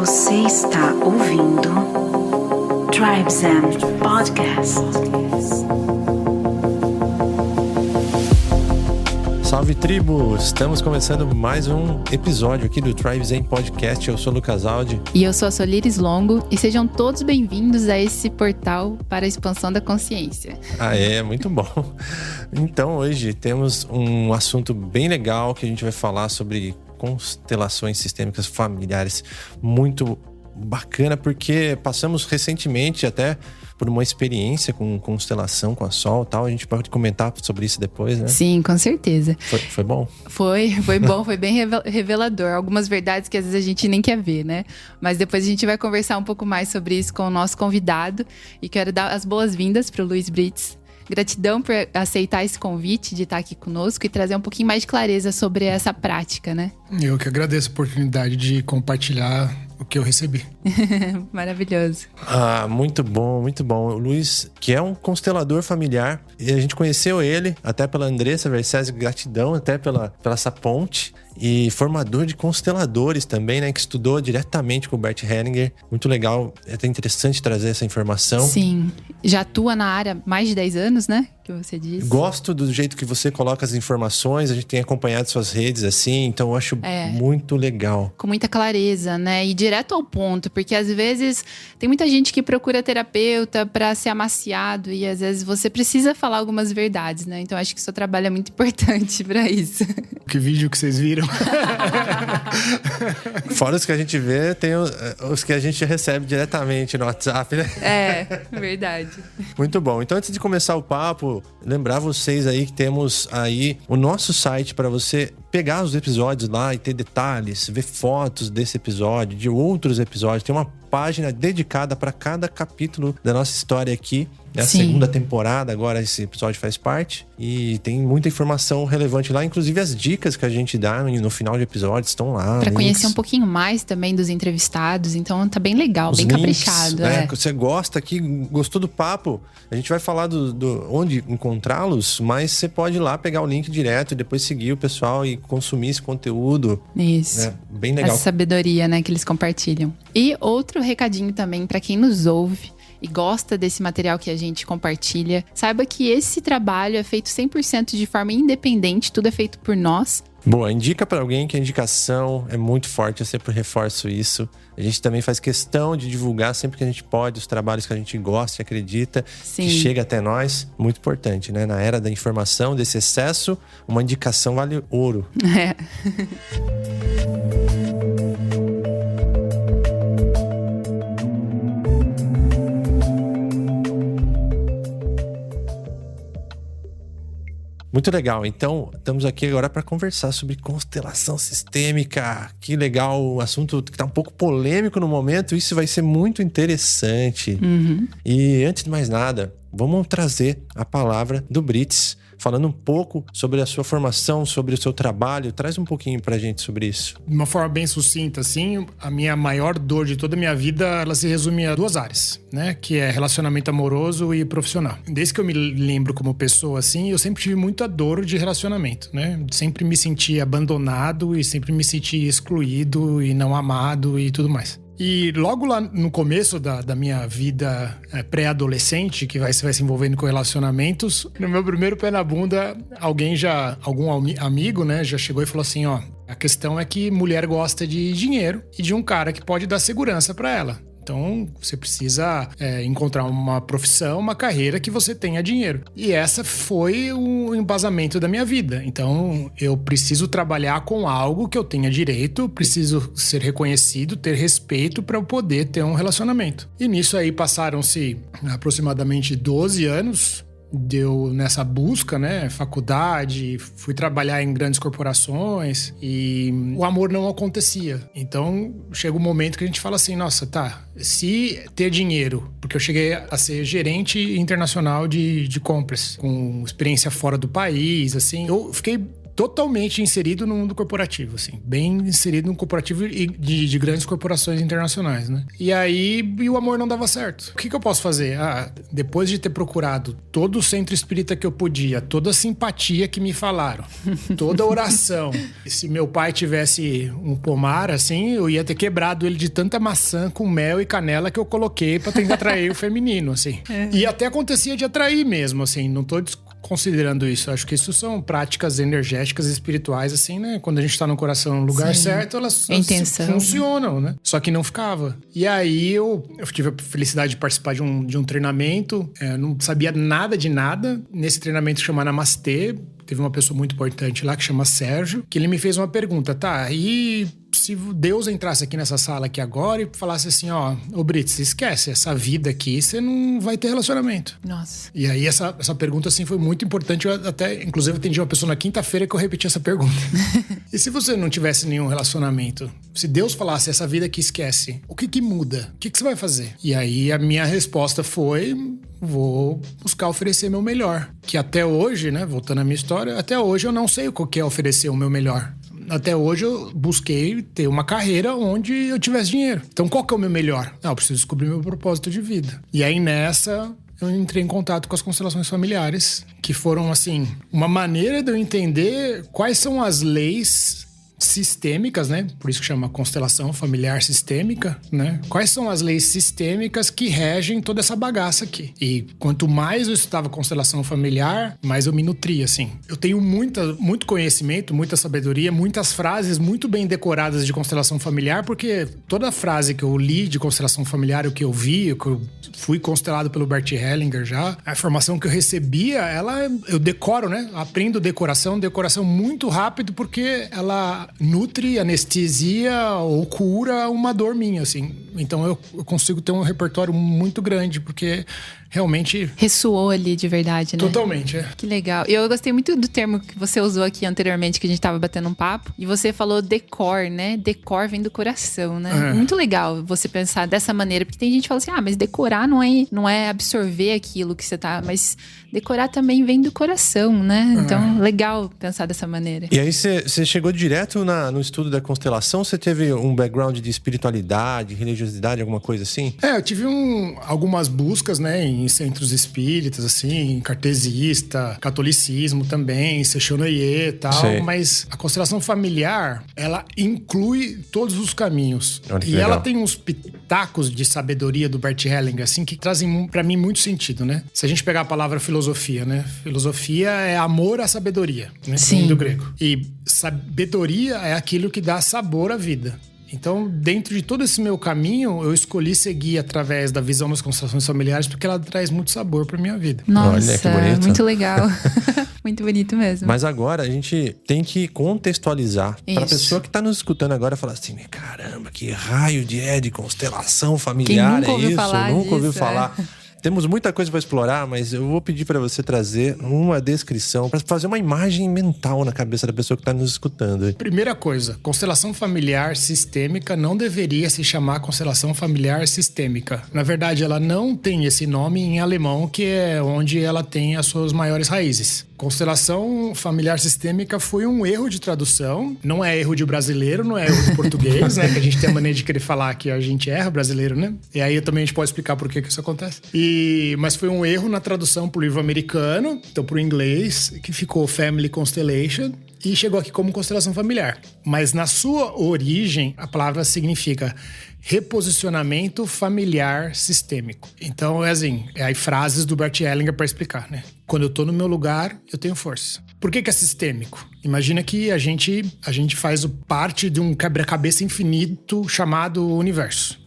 Você está ouvindo Tribezen Podcast. Salve tribo! Estamos começando mais um episódio aqui do Tribezen Podcast. Eu sou o Lucas Aldi. E eu sou a Solires Longo. E sejam todos bem-vindos a esse portal para a expansão da consciência. Muito bom. Então hoje temos um assunto bem legal que a gente vai falar sobre constelações sistêmicas familiares. Muito bacana porque passamos recentemente até por uma experiência com constelação, com a Sol e tal. A gente pode comentar sobre isso depois, né? Sim, com certeza. Foi bom? Foi bom, foi bem revelador. Algumas verdades que às vezes a gente nem quer ver, né? Mas depois a gente vai conversar um pouco mais sobre isso com o nosso convidado. E quero dar as boas-vindas para o Luiz Brits. Gratidão por aceitar esse convite de estar aqui conosco e trazer um pouquinho mais de clareza sobre essa prática, né? Eu que agradeço a oportunidade de compartilhar o que eu recebi. Maravilhoso. Muito bom, muito bom. O Luiz, que é um constelador familiar, e a gente conheceu ele até pela Andressa Versés, gratidão até pela essa ponte. E formador de consteladores também, né? Que estudou diretamente com o Bert Hellinger. Muito legal, é até interessante trazer essa informação. Sim, já atua na área há mais de 10 anos, né? Que você disse. Gosto do jeito que você coloca as informações. A gente tem acompanhado suas redes assim, então eu acho muito legal. Com muita clareza, né? E direto ao ponto, porque às vezes tem muita gente que procura terapeuta para ser amaciado e às vezes você precisa falar algumas verdades, né? Então acho que o seu trabalho é muito importante para isso. Que vídeo que vocês viram? Fora os que a gente vê, tem os que a gente recebe diretamente no WhatsApp, né? É, verdade. Muito bom. Então, antes de começar o papo, lembrar vocês aí que temos aí o nosso site para você pegar os episódios lá e ter detalhes, ver fotos desse episódio, de outros episódios. Tem uma página dedicada para cada capítulo da nossa história aqui. É a segunda temporada, agora esse episódio faz parte. E tem muita informação relevante lá. Inclusive as dicas que a gente dá no final de episódios estão lá. Pra conhecer um pouquinho mais também dos entrevistados. Então tá bem legal, bem caprichado. Você gosta aqui, gostou do papo, a gente vai falar do onde encontrá-los, mas você pode ir lá pegar o link direto e depois seguir o pessoal e consumir esse conteúdo. Isso. Bem legal. Essa sabedoria, né, que eles compartilham. E outro recadinho também pra quem nos ouve e gosta desse material que a gente compartilha, saiba que esse trabalho é feito 100% de forma independente, tudo é feito por nós. Boa, indica para alguém que a indicação é muito forte, eu sempre reforço isso. A gente também faz questão de divulgar sempre que a gente pode os trabalhos que a gente gosta e acredita, que chega até nós. Muito importante, né? Na era da informação, desse excesso, uma indicação vale ouro. É. Muito legal, então estamos aqui agora para conversar sobre constelação sistêmica. Que legal, um assunto que está um pouco polêmico no momento, isso vai ser muito interessante. E antes de mais nada, vamos trazer a palavra do Brits, falando um pouco sobre a sua formação, sobre o seu trabalho. Traz um pouquinho pra gente sobre isso. De uma forma bem sucinta, assim, a minha maior dor de toda a minha vida, ela se resume a duas áreas, né? Que é relacionamento amoroso e profissional. Desde que eu me lembro como pessoa, assim, eu sempre tive muita dor de relacionamento, né? Sempre me senti abandonado e sempre me senti excluído e não amado e tudo mais. E logo lá no começo da minha vida pré-adolescente, que você vai se envolvendo com relacionamentos, no meu primeiro pé na bunda, algum amigo, né, já chegou e falou assim, ó, a questão é que mulher gosta de dinheiro e de um cara que pode dar segurança pra ela. Então, você precisa encontrar uma profissão, uma carreira que você tenha dinheiro. E essa foi o embasamento da minha vida. Então, eu preciso trabalhar com algo que eu tenha direito, preciso ser reconhecido, ter respeito para eu poder ter um relacionamento. E nisso aí passaram-se aproximadamente 12 anos. Deu nessa busca, né, faculdade, fui trabalhar em grandes corporações e o amor não acontecia. Então, chega um momento que a gente fala assim, nossa, tá, se ter dinheiro, porque eu cheguei a ser gerente internacional de compras, com experiência fora do país, assim, eu fiquei totalmente inserido no mundo corporativo, assim. Bem inserido no corporativo e de grandes corporações internacionais, né? E aí, o amor não dava certo. O que eu posso fazer? Depois de ter procurado todo o centro espírita que eu podia, toda a simpatia que me falaram, toda a oração. E se meu pai tivesse um pomar, assim, eu ia ter quebrado ele de tanta maçã com mel e canela que eu coloquei pra tentar atrair o feminino, assim. E até acontecia de atrair mesmo, assim. Não tô considerando isso. Acho que isso são práticas energéticas e espirituais, assim, né? Quando a gente tá no coração no lugar certo, elas funcionam, né? Só que não ficava. E aí eu tive a felicidade de participar de um treinamento. Não sabia nada de nada. Nesse treinamento chama Namastê. Teve uma pessoa muito importante lá que chama Sérgio, que ele me fez uma pergunta, tá? E se Deus entrasse aqui nessa sala aqui agora e falasse assim, ô Brits, esquece, essa vida aqui, você não vai ter relacionamento. Nossa. E aí essa pergunta, assim, foi muito importante. Eu até, inclusive, atendi uma pessoa na quinta-feira que eu repeti essa pergunta. E se você não tivesse nenhum relacionamento? Se Deus falasse, essa vida aqui esquece, o que muda? O que você vai fazer? E aí a minha resposta foi... vou buscar oferecer meu melhor. Que até hoje, né, voltando à minha história, até hoje eu não sei o que é oferecer o meu melhor. Até hoje eu busquei ter uma carreira onde eu tivesse dinheiro. Então qual que é o meu melhor? Eu preciso descobrir meu propósito de vida. E aí nessa... eu entrei em contato com as constelações familiares, que foram, assim, uma maneira de eu entender quais são as leis sistêmicas, né? Por isso que chama constelação familiar sistêmica, né? Quais são as leis sistêmicas que regem toda essa bagaça aqui? E quanto mais eu estudava constelação familiar, mais eu me nutria, assim. Eu tenho muito conhecimento, muita sabedoria, muitas frases muito bem decoradas de constelação familiar, porque toda frase que eu li de constelação familiar, o que eu vi, o que eu fui constelado pelo Bert Hellinger já, a informação que eu recebia, eu decoro, né? Aprendo decoração muito rápido, porque ela nutre, anestesia ou cura uma dor minha, assim. Então eu consigo ter um repertório muito grande, porque realmente... ressoou ali de verdade, né? Totalmente, é. Que legal. Eu gostei muito do termo que você usou aqui anteriormente, que a gente tava batendo um papo. E você falou decor, né? Decor vem do coração, né? Muito legal você pensar dessa maneira. Porque tem gente que fala assim, mas decorar não é absorver aquilo que você tá... Mas decorar também vem do coração, né? Então, legal pensar dessa maneira. E aí você chegou direto no estudo da constelação? Você teve um background de espiritualidade, religiosidade, alguma coisa assim? Eu tive algumas buscas, né? Em centros espíritas, assim, cartesista, catolicismo também, Sechonoye e tal. Sei. Mas a constelação familiar, ela inclui todos os caminhos. E legal. Ela tem uns pitacos de sabedoria do Bert Hellinger, assim, que trazem pra mim muito sentido, né? Se a gente pegar a palavra filosofia, né? Filosofia é amor à sabedoria, né? Sim. Do grego. E sabedoria é aquilo que dá sabor à vida. Então, dentro de todo esse meu caminho, eu escolhi seguir através da visão das constelações familiares, porque ela traz muito sabor pra minha vida. Nossa, olha que bonito. Muito legal. Muito bonito mesmo. Mas agora a gente tem que contextualizar pra pessoa que tá nos escutando agora falar assim, caramba, que raio de constelação familiar é isso? Nunca ouviu falar. Temos muita coisa para explorar, mas eu vou pedir para você trazer uma descrição, para fazer uma imagem mental na cabeça da pessoa que está nos escutando. Primeira coisa, constelação familiar sistêmica não deveria se chamar constelação familiar sistêmica. Na verdade, ela não tem esse nome em alemão, que é onde ela tem as suas maiores raízes. Constelação familiar sistêmica foi um erro de tradução. Não é erro de brasileiro, não é erro de português, né? Que a gente tem a mania de querer falar que a gente erra brasileiro, né? E aí também a gente pode explicar por que isso acontece. Mas foi um erro na tradução pro livro americano, então pro inglês, que ficou Family Constellation. E chegou aqui como constelação familiar. Mas na sua origem, a palavra significa reposicionamento familiar sistêmico. Então, é aí frases do Bert Hellinger para explicar, né? Quando eu tô no meu lugar, eu tenho força. Por que é sistêmico? Imagina que a gente faz parte de um quebra-cabeça infinito chamado universo.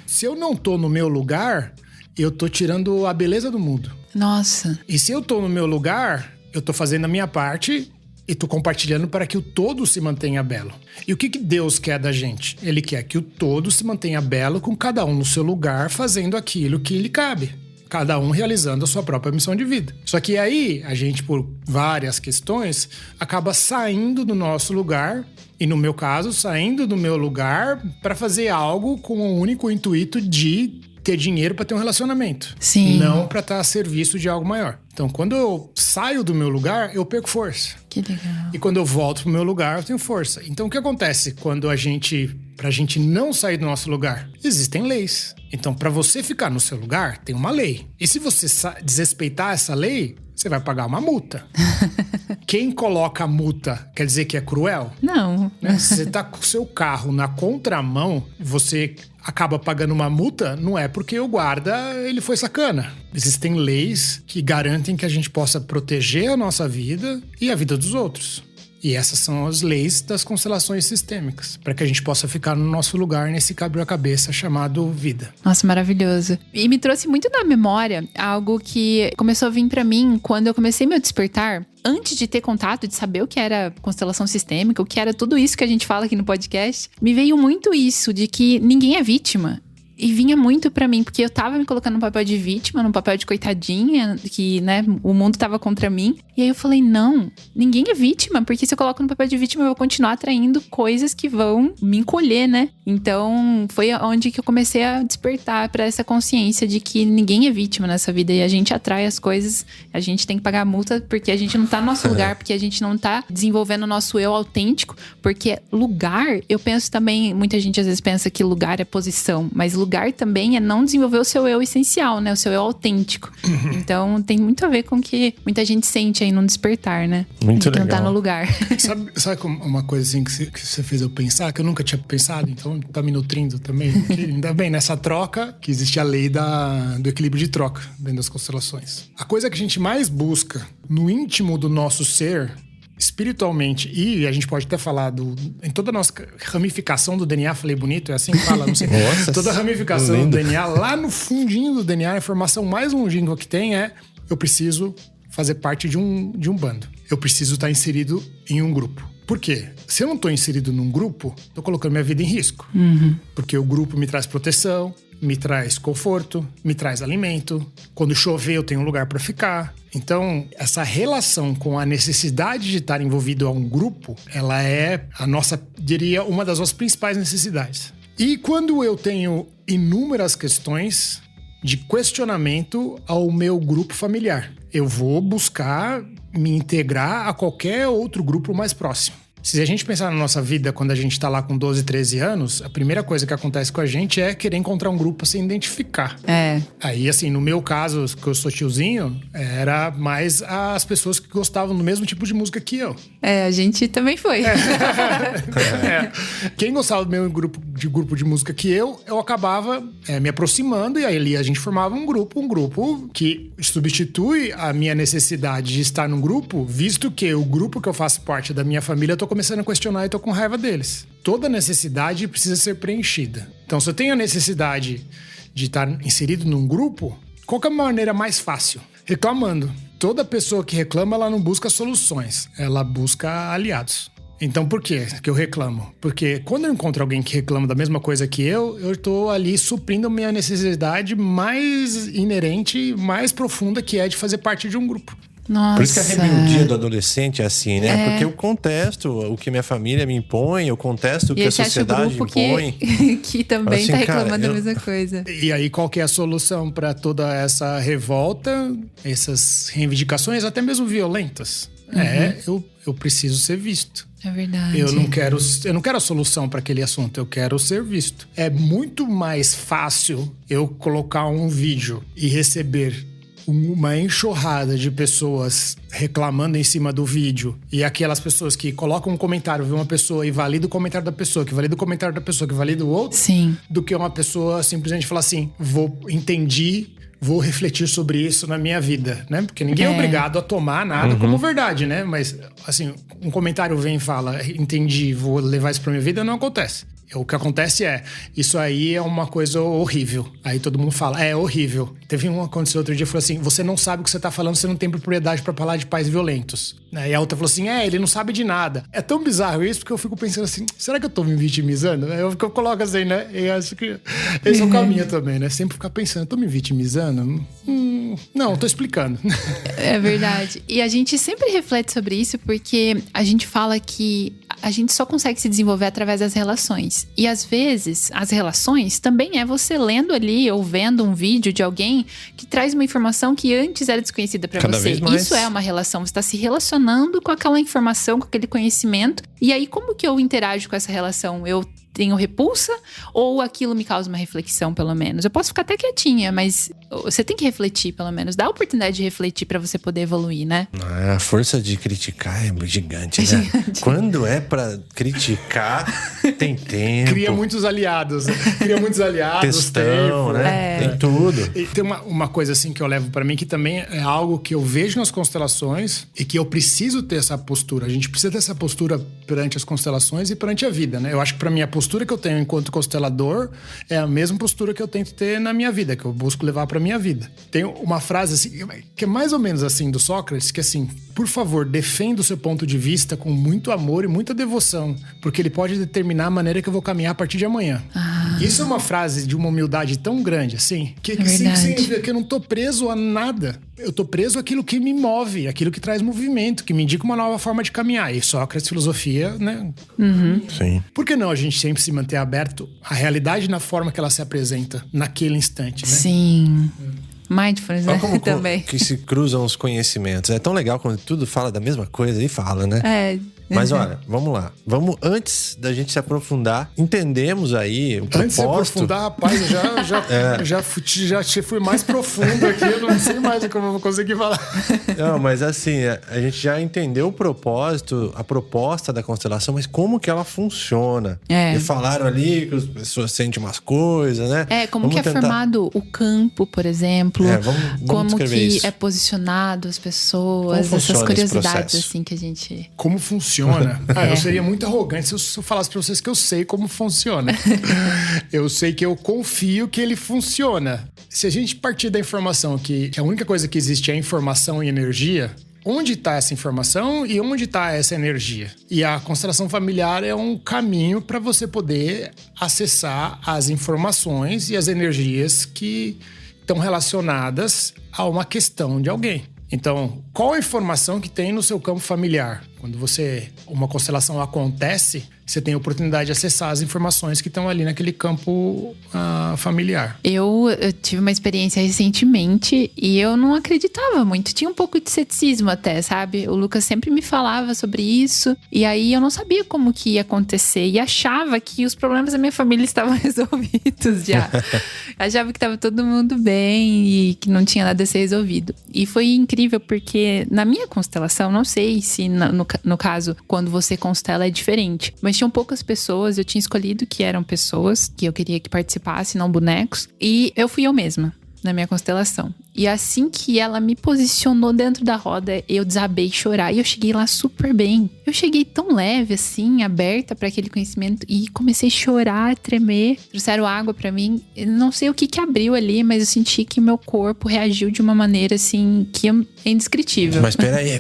Se eu não tô no meu lugar, eu tô tirando a beleza do mundo. Nossa. E se eu tô no meu lugar, eu tô fazendo a minha parte... e tô compartilhando para que o todo se mantenha belo. E o que Deus quer da gente? Ele quer que o todo se mantenha belo, com cada um no seu lugar, fazendo aquilo que lhe cabe. Cada um realizando a sua própria missão de vida. Só que aí, a gente, por várias questões, acaba saindo do nosso lugar, e no meu caso, saindo do meu lugar para fazer algo com o único intuito de ter dinheiro para ter um relacionamento. Sim. Não para estar a serviço de algo maior. Então, quando eu saio do meu lugar, eu perco força. Que legal. E quando eu volto pro meu lugar, eu tenho força. Então, o que acontece quando pra gente não sair do nosso lugar? Existem leis. Então, pra você ficar no seu lugar, tem uma lei. E se você desrespeitar essa lei, você vai pagar uma multa. Quem coloca a multa quer dizer que é cruel? Não. Né? Se você tá com o seu carro na contramão, você acaba pagando uma multa, não é porque o guarda ele foi sacana. Existem leis que garantem que a gente possa proteger a nossa vida e a vida dos outros. E essas são as leis das constelações sistêmicas, para que a gente possa ficar no nosso lugar nesse quebra-cabeça chamado vida. Nossa, maravilhoso. E me trouxe muito na memória algo que começou a vir pra mim quando eu comecei meu despertar. Antes de ter contato, de saber o que era constelação sistêmica, o que era tudo isso que a gente fala aqui no podcast, me veio muito isso de que ninguém é vítima. E vinha muito pra mim, porque eu tava me colocando no papel de vítima, no papel de coitadinha, que, né, o mundo tava contra mim. E aí eu falei, não, ninguém é vítima, porque se eu coloco no papel de vítima, eu vou continuar atraindo coisas que vão me encolher, né? Então, foi onde que eu comecei a despertar pra essa consciência de que ninguém é vítima nessa vida. E a gente atrai as coisas, a gente tem que pagar a multa porque a gente não tá no nosso lugar, porque a gente não tá desenvolvendo o nosso eu autêntico. Porque lugar, eu penso também, muita gente às vezes pensa que lugar é posição, mas lugar também é não desenvolver o seu eu essencial, né? O seu eu autêntico. Então, tem muito a ver com o que muita gente sente aí no despertar, né? Muito de que legal. não tá no lugar. Sabe uma coisa assim que você fez eu pensar, que eu nunca tinha pensado, então tá me nutrindo também? Que, ainda bem, nessa troca, que existe a lei do equilíbrio de troca dentro das constelações. A coisa que a gente mais busca no íntimo do nosso ser, espiritualmente, e a gente pode até falar em toda a nossa ramificação do DNA, falei bonito, é assim que fala, não sei. Nossa, toda a ramificação lindo. do DNA, lá no fundinho do DNA, a informação mais longínqua que tem é: eu preciso fazer parte de um bando. Eu preciso estar inserido em um grupo. Por quê? Se eu não estou inserido num grupo, estou colocando minha vida em risco. Porque o grupo me traz proteção, me traz conforto, me traz alimento. Quando chover, eu tenho um lugar para ficar. Então, essa relação com a necessidade de estar envolvido a um grupo, ela é diria, uma das nossas principais necessidades. E quando eu tenho inúmeras questões de questionamento ao meu grupo familiar, eu vou buscar me integrar a qualquer outro grupo mais próximo. Se a gente pensar na nossa vida quando a gente tá lá com 12, 13 anos, a primeira coisa que acontece com a gente é querer encontrar um grupo pra se identificar. É. Aí, assim, no meu caso, que eu sou tiozinho, era mais as pessoas que gostavam do mesmo tipo de música que eu. É, a gente também foi. Quem gostava do mesmo grupo de música que eu acabava me aproximando, e aí ali a gente formava um grupo que substitui a minha necessidade de estar num grupo, visto que o grupo que eu faço parte da minha família, eu tô começando a questionar e tô com raiva deles. Toda necessidade precisa ser preenchida. Então, se eu tenho a necessidade de estar inserido num grupo, qual que é a maneira mais fácil? Reclamando. Toda pessoa que reclama, ela não busca soluções, ela busca aliados. Então, por quê que eu reclamo? Porque quando eu encontro alguém que reclama da mesma coisa que eu tô ali suprindo a minha necessidade mais inerente, mais profunda, que é de fazer parte de um grupo. Nossa. Por isso que a rebeldia do adolescente é assim, né? Porque eu contesto o que minha família me impõe, eu contesto o que a sociedade impõe. Que também assim, tá reclamando cara, a mesma coisa. E aí, qual que é a solução para toda essa revolta, essas reivindicações, até mesmo violentas? Eu preciso ser visto. É verdade. Eu não quero a solução para aquele assunto, eu quero ser visto. É muito mais fácil eu colocar um vídeo e receber uma enxurrada de pessoas reclamando em cima do vídeo, e aquelas pessoas que colocam um comentário, vê uma pessoa e valida o comentário da pessoa, que valida o comentário da pessoa, que valida o outro, Sim. do que uma pessoa simplesmente falar assim: vou refletir sobre isso na minha vida, né? Porque ninguém é obrigado a tomar nada como verdade, né? Mas, assim, um comentário vem e fala: entendi, vou levar isso pra minha vida, não acontece. O que acontece é, isso aí é uma coisa horrível. Aí todo mundo fala, é horrível. Teve um que aconteceu outro dia, falou assim: você não sabe o que você tá falando, você não tem propriedade pra falar de pais violentos. E a outra falou assim: ele não sabe de nada. É tão bizarro isso, porque eu fico pensando assim, será que eu tô me vitimizando? Eu coloco assim, né? E acho que esse é o caminho também, né? Sempre ficar pensando, tô me vitimizando? Não, tô explicando. É verdade. E a gente sempre reflete sobre isso, porque a gente fala que a gente só consegue se desenvolver através das relações. E às vezes, as relações também é você lendo ali ou vendo um vídeo de alguém que traz uma informação que antes era desconhecida pra Cada você. vez mais. Isso é uma relação. Você tá se relacionando com aquela informação, com aquele conhecimento. E aí, como que eu interajo com essa relação? Eu tenho repulsa ou aquilo me causa uma reflexão, pelo menos? Eu posso ficar até quietinha, mas você tem que refletir, pelo menos. Dá a oportunidade de refletir pra você poder evoluir, né? A força de criticar é gigante, né? Quando é pra criticar, tem tempo. Cria muitos aliados, né? Cria muitos aliados, Textão, tempo, né? Tem tudo. E tem uma coisa assim que eu levo pra mim que também é algo que eu vejo nas constelações e que eu preciso ter essa postura. A gente precisa ter essa postura perante as constelações e perante a vida, né? Eu acho que pra mim a postura que eu tenho enquanto constelador é a mesma postura que eu tento ter na minha vida, que eu busco levar pra minha vida. Tem uma frase assim, que é mais ou menos assim do Sócrates, que é assim: por favor, defenda o seu ponto de vista com muito amor e muita devoção, porque ele pode determinar a maneira que eu vou caminhar a partir de amanhã. Isso é uma frase de uma humildade tão grande, assim, que significa que eu não tô preso a nada. Eu tô preso àquilo que me move, àquilo que traz movimento, que me indica uma nova forma de caminhar. E Sócrates, filosofia, né? Sim. Por que não a gente sempre se manter aberto à realidade na forma que ela se apresenta naquele instante, né? Sim. Mindfulness, né? Olha como Também. que se cruzam os conhecimentos. É tão legal quando tudo fala da mesma coisa e fala, né? É. Mas olha, vamos lá. Vamos, antes da gente se aprofundar, entendemos aí o propósito. Antes de aprofundar, rapaz, eu já fui mais profundo aqui, eu não sei mais como eu vou conseguir falar. Não, mas assim, a gente já entendeu o propósito, a proposta da constelação, mas como que ela funciona. É. E falaram ali que as pessoas sentem umas coisas, né? Como Vamos que é formado o campo, por exemplo. Vamos como descrever que isso. é posicionado as pessoas, Como funciona essas esse curiosidades processo? assim que a gente... Como funciona? Eu seria muito arrogante se eu falasse pra vocês que eu sei como funciona. Eu sei que eu confio que ele funciona. Se a gente partir da informação que a única coisa que existe é informação e energia, onde está essa informação e onde está essa energia? E a constelação familiar é um caminho para você poder acessar as informações e as energias que estão relacionadas a uma questão de alguém. Então, qual a informação que tem no seu campo familiar? Quando uma constelação acontece, você tem a oportunidade de acessar as informações que estão ali naquele campo familiar. Eu tive uma experiência recentemente e eu não acreditava muito. Tinha um pouco de ceticismo até, sabe? O Lucas sempre me falava sobre isso e aí eu não sabia como que ia acontecer e achava que os problemas da minha família estavam resolvidos já. Achava que estava todo mundo bem e que não tinha nada a ser resolvido. E foi incrível porque na minha constelação, não sei se no caso, quando você constela é diferente, mas tinham poucas pessoas, eu tinha escolhido que eram pessoas que eu queria que participassem, não bonecos, e eu fui eu mesma na minha constelação. E assim que ela me posicionou dentro da roda, eu desabei chorar. E eu cheguei lá super bem. Eu cheguei tão leve, assim, aberta para aquele conhecimento. E comecei a chorar, tremer. Trouxeram água para mim. Eu não sei o que abriu ali, mas eu senti que meu corpo reagiu de uma maneira, assim, que é indescritível. Mas peraí.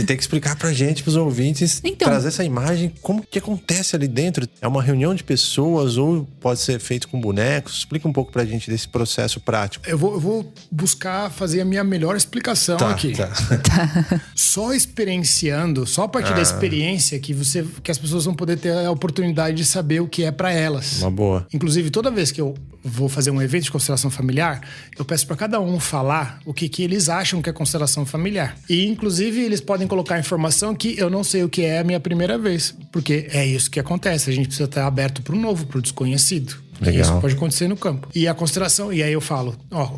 Tem que explicar pra gente, pros ouvintes, Então, trazer essa imagem. Como que acontece ali dentro? É uma reunião de pessoas ou pode ser feito com bonecos? Explica um pouco pra gente desse processo prático. Eu vou buscar fazer a minha melhor explicação aqui. Só experienciando, só a partir da experiência que as pessoas vão poder ter a oportunidade de saber o que é pra elas. Uma boa. Inclusive, toda vez que eu vou fazer um evento de constelação familiar, eu peço pra cada um falar o que eles acham que é constelação familiar. E, inclusive, eles podem colocar a informação que eu não sei o que é a minha primeira vez. Porque é isso que acontece. A gente precisa estar aberto pro novo, pro desconhecido. Legal. Isso pode acontecer no campo. E a constelação, e aí eu falo,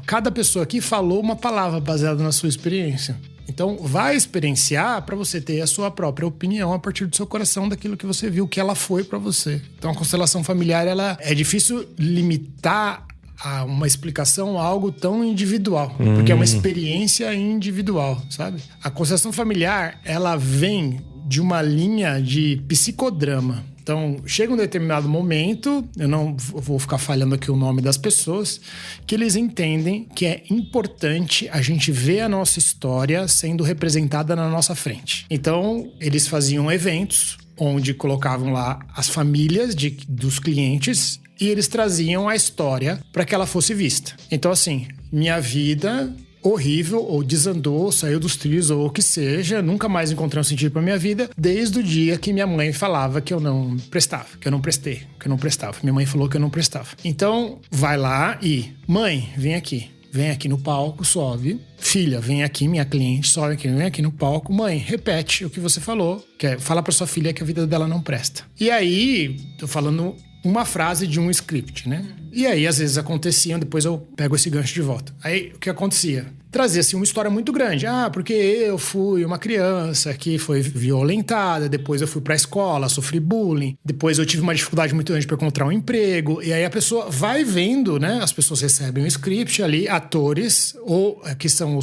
cada pessoa aqui falou uma palavra baseada na sua experiência. Então, vai experienciar para você ter a sua própria opinião a partir do seu coração daquilo que você viu, que ela foi para você. Então, a constelação familiar, ela é difícil limitar a uma explicação a algo tão individual, porque é uma experiência individual, sabe? A constelação familiar, ela vem de uma linha de psicodrama. Então, chega um determinado momento, eu não vou ficar falhando aqui o nome das pessoas, que eles entendem que é importante a gente ver a nossa história sendo representada na nossa frente. Então, eles faziam eventos onde colocavam lá as famílias dos clientes e eles traziam a história para que ela fosse vista. Então, assim, minha vida horrível, ou desandou, saiu dos trilhos, ou o que seja. Nunca mais encontrei um sentido pra minha vida, desde o dia que minha mãe falava que eu não prestava, que eu não prestei, que eu não prestava. Minha mãe falou que eu não prestava. Então, vai lá e... Mãe, vem aqui. Vem aqui no palco, sobe. Filha, vem aqui, minha cliente, sobe aqui, vem aqui no palco. Mãe, repete o que você falou. Fala pra sua filha que a vida dela não presta. E aí, tô falando uma frase de um script, né? E aí, às vezes aconteciam, depois eu pego esse gancho de volta. Aí, o que acontecia? Trazia-se uma história muito grande. Porque eu fui uma criança que foi violentada, depois eu fui pra escola, sofri bullying, depois eu tive uma dificuldade muito grande para encontrar um emprego. E aí a pessoa vai vendo, né? As pessoas recebem um script ali, atores, ou que são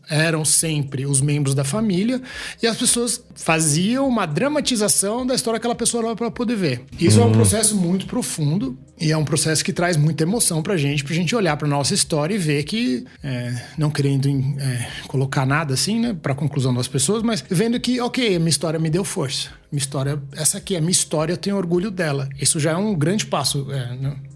eram sempre os membros da família, e as pessoas faziam uma dramatização da história daquela pessoa para poder ver. Isso é um processo muito profundo, e é um processo que traz muita emoção pra gente olhar pra nossa história e ver que, não querendo colocar nada assim, né, pra conclusão das pessoas, mas vendo que, ok, a minha história me deu força. Minha história, essa aqui é a minha história, eu tenho orgulho dela. Isso já é um grande passo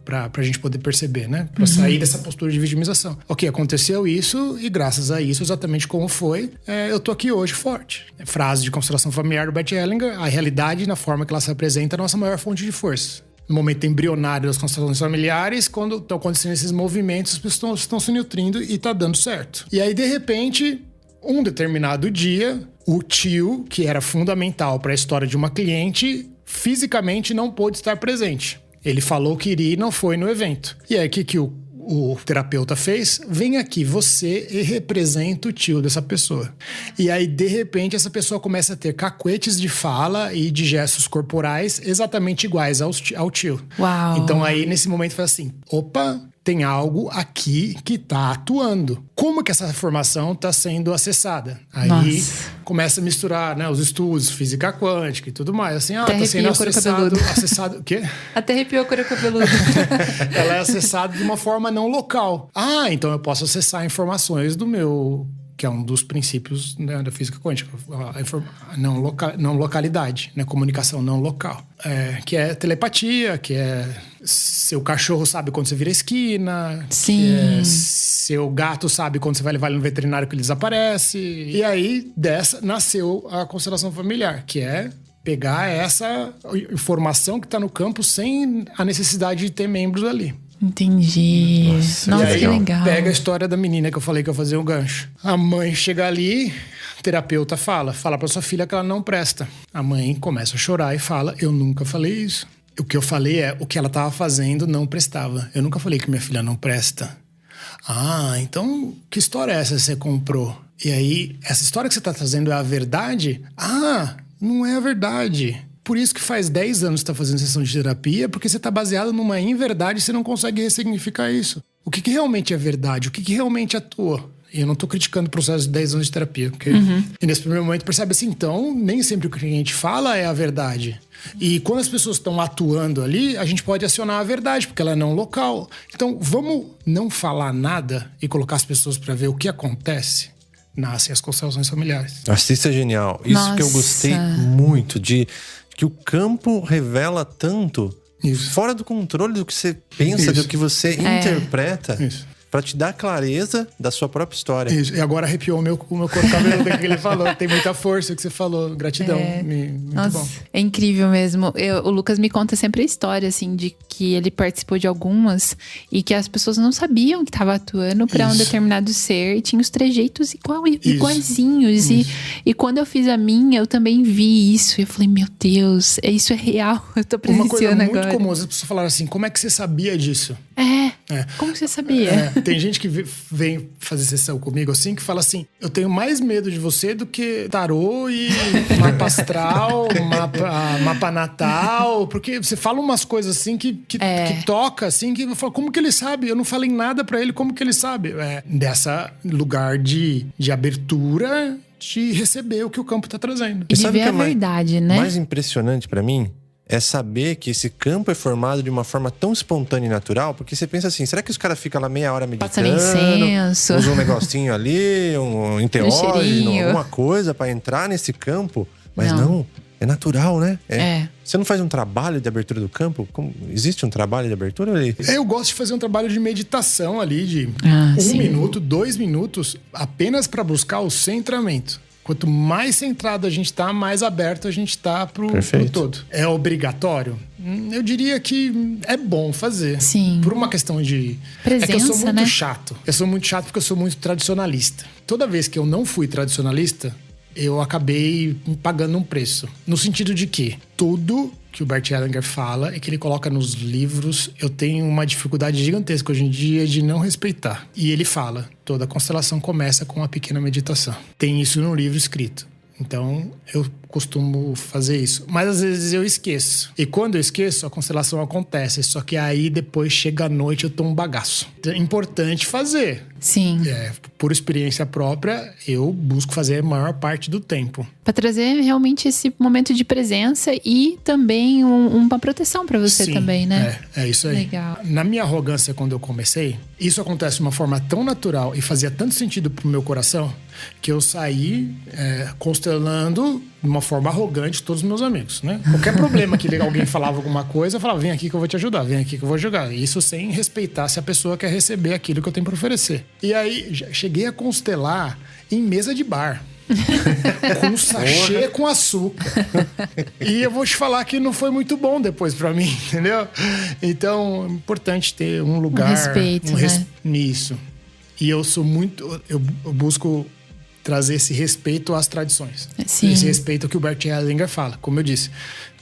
pra gente poder perceber, né? Pra sair dessa postura de vitimização. Ok, aconteceu isso e graças a isso, exatamente como foi, eu tô aqui hoje forte. Frase de constelação familiar do Bert Hellinger: a realidade, na forma que ela se apresenta, é a nossa maior fonte de força. No momento embrionário das constelações familiares, quando estão acontecendo esses movimentos, as pessoas estão se nutrindo e tá dando certo. E aí, de repente, um determinado dia, o tio, que era fundamental para a história de uma cliente, fisicamente não pôde estar presente. Ele falou que iria e não foi no evento. E aí, o que o terapeuta fez? Vem aqui, você representa o tio dessa pessoa. E aí, de repente, essa pessoa começa a ter cacuetes de fala e de gestos corporais exatamente iguais ao tio. Uau! Então aí, nesse momento, faz assim, opa, tem algo aqui que tá atuando. Como que essa informação tá sendo acessada? Aí começa a misturar, né, os estudos, física quântica e tudo mais. Assim, até tá sendo acessado... O quê? Até arrepiou o couro cabeludo. Ela é acessada de uma forma não local. Então eu posso acessar informações do meu... que é um dos princípios, né, da física quântica, não localidade, né, comunicação não local. Que é telepatia, que é seu cachorro sabe quando você vira esquina, sim. Que é seu gato sabe quando você vai levar ele no veterinário que ele desaparece. E aí, dessa nasceu a constelação familiar, que é pegar essa informação que está no campo sem a necessidade de ter membros ali. Entendi. Nossa, que legal. Pega a história da menina que eu falei que eu ia fazer um gancho. A mãe chega ali, o terapeuta fala pra sua filha que ela não presta. A mãe começa a chorar e fala: eu nunca falei isso. O que eu falei o que ela estava fazendo não prestava. Eu nunca falei que minha filha não presta. Então que história é essa que você comprou? E aí, essa história que você está trazendo é a verdade? Não é a verdade. Por isso que faz 10 anos que você está fazendo sessão de terapia, porque você está baseado numa inverdade e você não consegue ressignificar isso. O que realmente é verdade? O que realmente atua? E eu não estou criticando o processo de 10 anos de terapia, porque e nesse primeiro momento percebe assim, então, nem sempre o que a gente fala é a verdade. E quando as pessoas estão atuando ali, a gente pode acionar a verdade, porque ela é não local. Então, vamos não falar nada e colocar as pessoas para ver o que acontece? Nascem as constelações familiares. Isso é genial. Isso que eu gostei muito, de que o campo revela tanto, fora do controle do que você pensa, do que você interpreta. Pra te dar clareza da sua própria história. Isso, e agora arrepiou o meu corpo cabeludo que ele falou. Tem muita força o que você falou. Gratidão. Muito bom. É incrível mesmo. O Lucas me conta sempre a história, assim, de que ele participou de algumas e que as pessoas não sabiam que estava atuando para um determinado ser e tinha os trejeitos iguaizinhos. E quando eu fiz a minha, eu também vi isso. E eu falei, meu Deus, isso é real. Eu tô presenciando agora. Uma coisa muito comum, as pessoas falaram assim, como é que você sabia disso? Como você sabia? Tem gente que vem fazer sessão comigo assim, que fala assim, eu tenho mais medo de você do que tarô e mapa astral, mapa natal, porque você fala umas coisas assim que toca, assim, que eu falo, como que ele sabe? Eu não falei nada pra ele, como que ele sabe? Dessa lugar de abertura, de receber o que o campo tá trazendo. E de ver a verdade, né? O mais impressionante pra mim é saber que esse campo é formado de uma forma tão espontânea e natural, porque você pensa assim, será que os caras ficam lá meia hora meditando, incenso, usam um negocinho ali, um enteógeno, alguma coisa pra entrar nesse campo? Mas não. É natural, né? É. Você não faz um trabalho de abertura do campo? Existe um trabalho de abertura? Eu gosto de fazer um trabalho de meditação ali de 1 minuto, 2 minutos, apenas para buscar o centramento. Quanto mais centrado a gente tá, mais aberto a gente tá pro todo. É obrigatório? Eu diria que é bom fazer. Sim. Por uma questão de... presença, é que eu sou muito né? chato. Eu sou muito chato porque eu sou muito tradicionalista. Toda vez que eu não fui tradicionalista, eu acabei pagando um preço. No sentido de que tudo que o Bert Hellinger fala e que ele coloca nos livros, eu tenho uma dificuldade gigantesca hoje em dia de não respeitar. E ele fala, toda constelação começa com uma pequena meditação. Tem isso no livro escrito. Então, eu costumo fazer isso. Mas às vezes eu esqueço. E quando eu esqueço, a constelação acontece. Só que aí depois chega a noite eu tô um bagaço. É importante fazer. Sim. Por experiência própria, eu busco fazer a maior parte do tempo. Pra trazer realmente esse momento de presença e também uma proteção pra você. Sim, também, né? É isso aí. Legal. Na minha arrogância, quando eu comecei, isso acontece de uma forma tão natural e fazia tanto sentido pro meu coração que eu saí constelando de uma forma arrogante todos os meus amigos, né? Qualquer problema que alguém falava alguma coisa, eu falava, vem aqui que eu vou te ajudar, vem aqui que eu vou ajudar. Isso sem respeitar se a pessoa quer receber aquilo que eu tenho para oferecer. E aí, cheguei a constelar em mesa de bar. Com sachê com açúcar. E eu vou te falar que não foi muito bom depois pra mim, entendeu? Então, é importante ter um lugar... respeito, né? Nisso. E eu sou muito... Eu busco trazer esse respeito às tradições. Sim. Esse respeito que o Bert Hellinger fala. Como eu disse,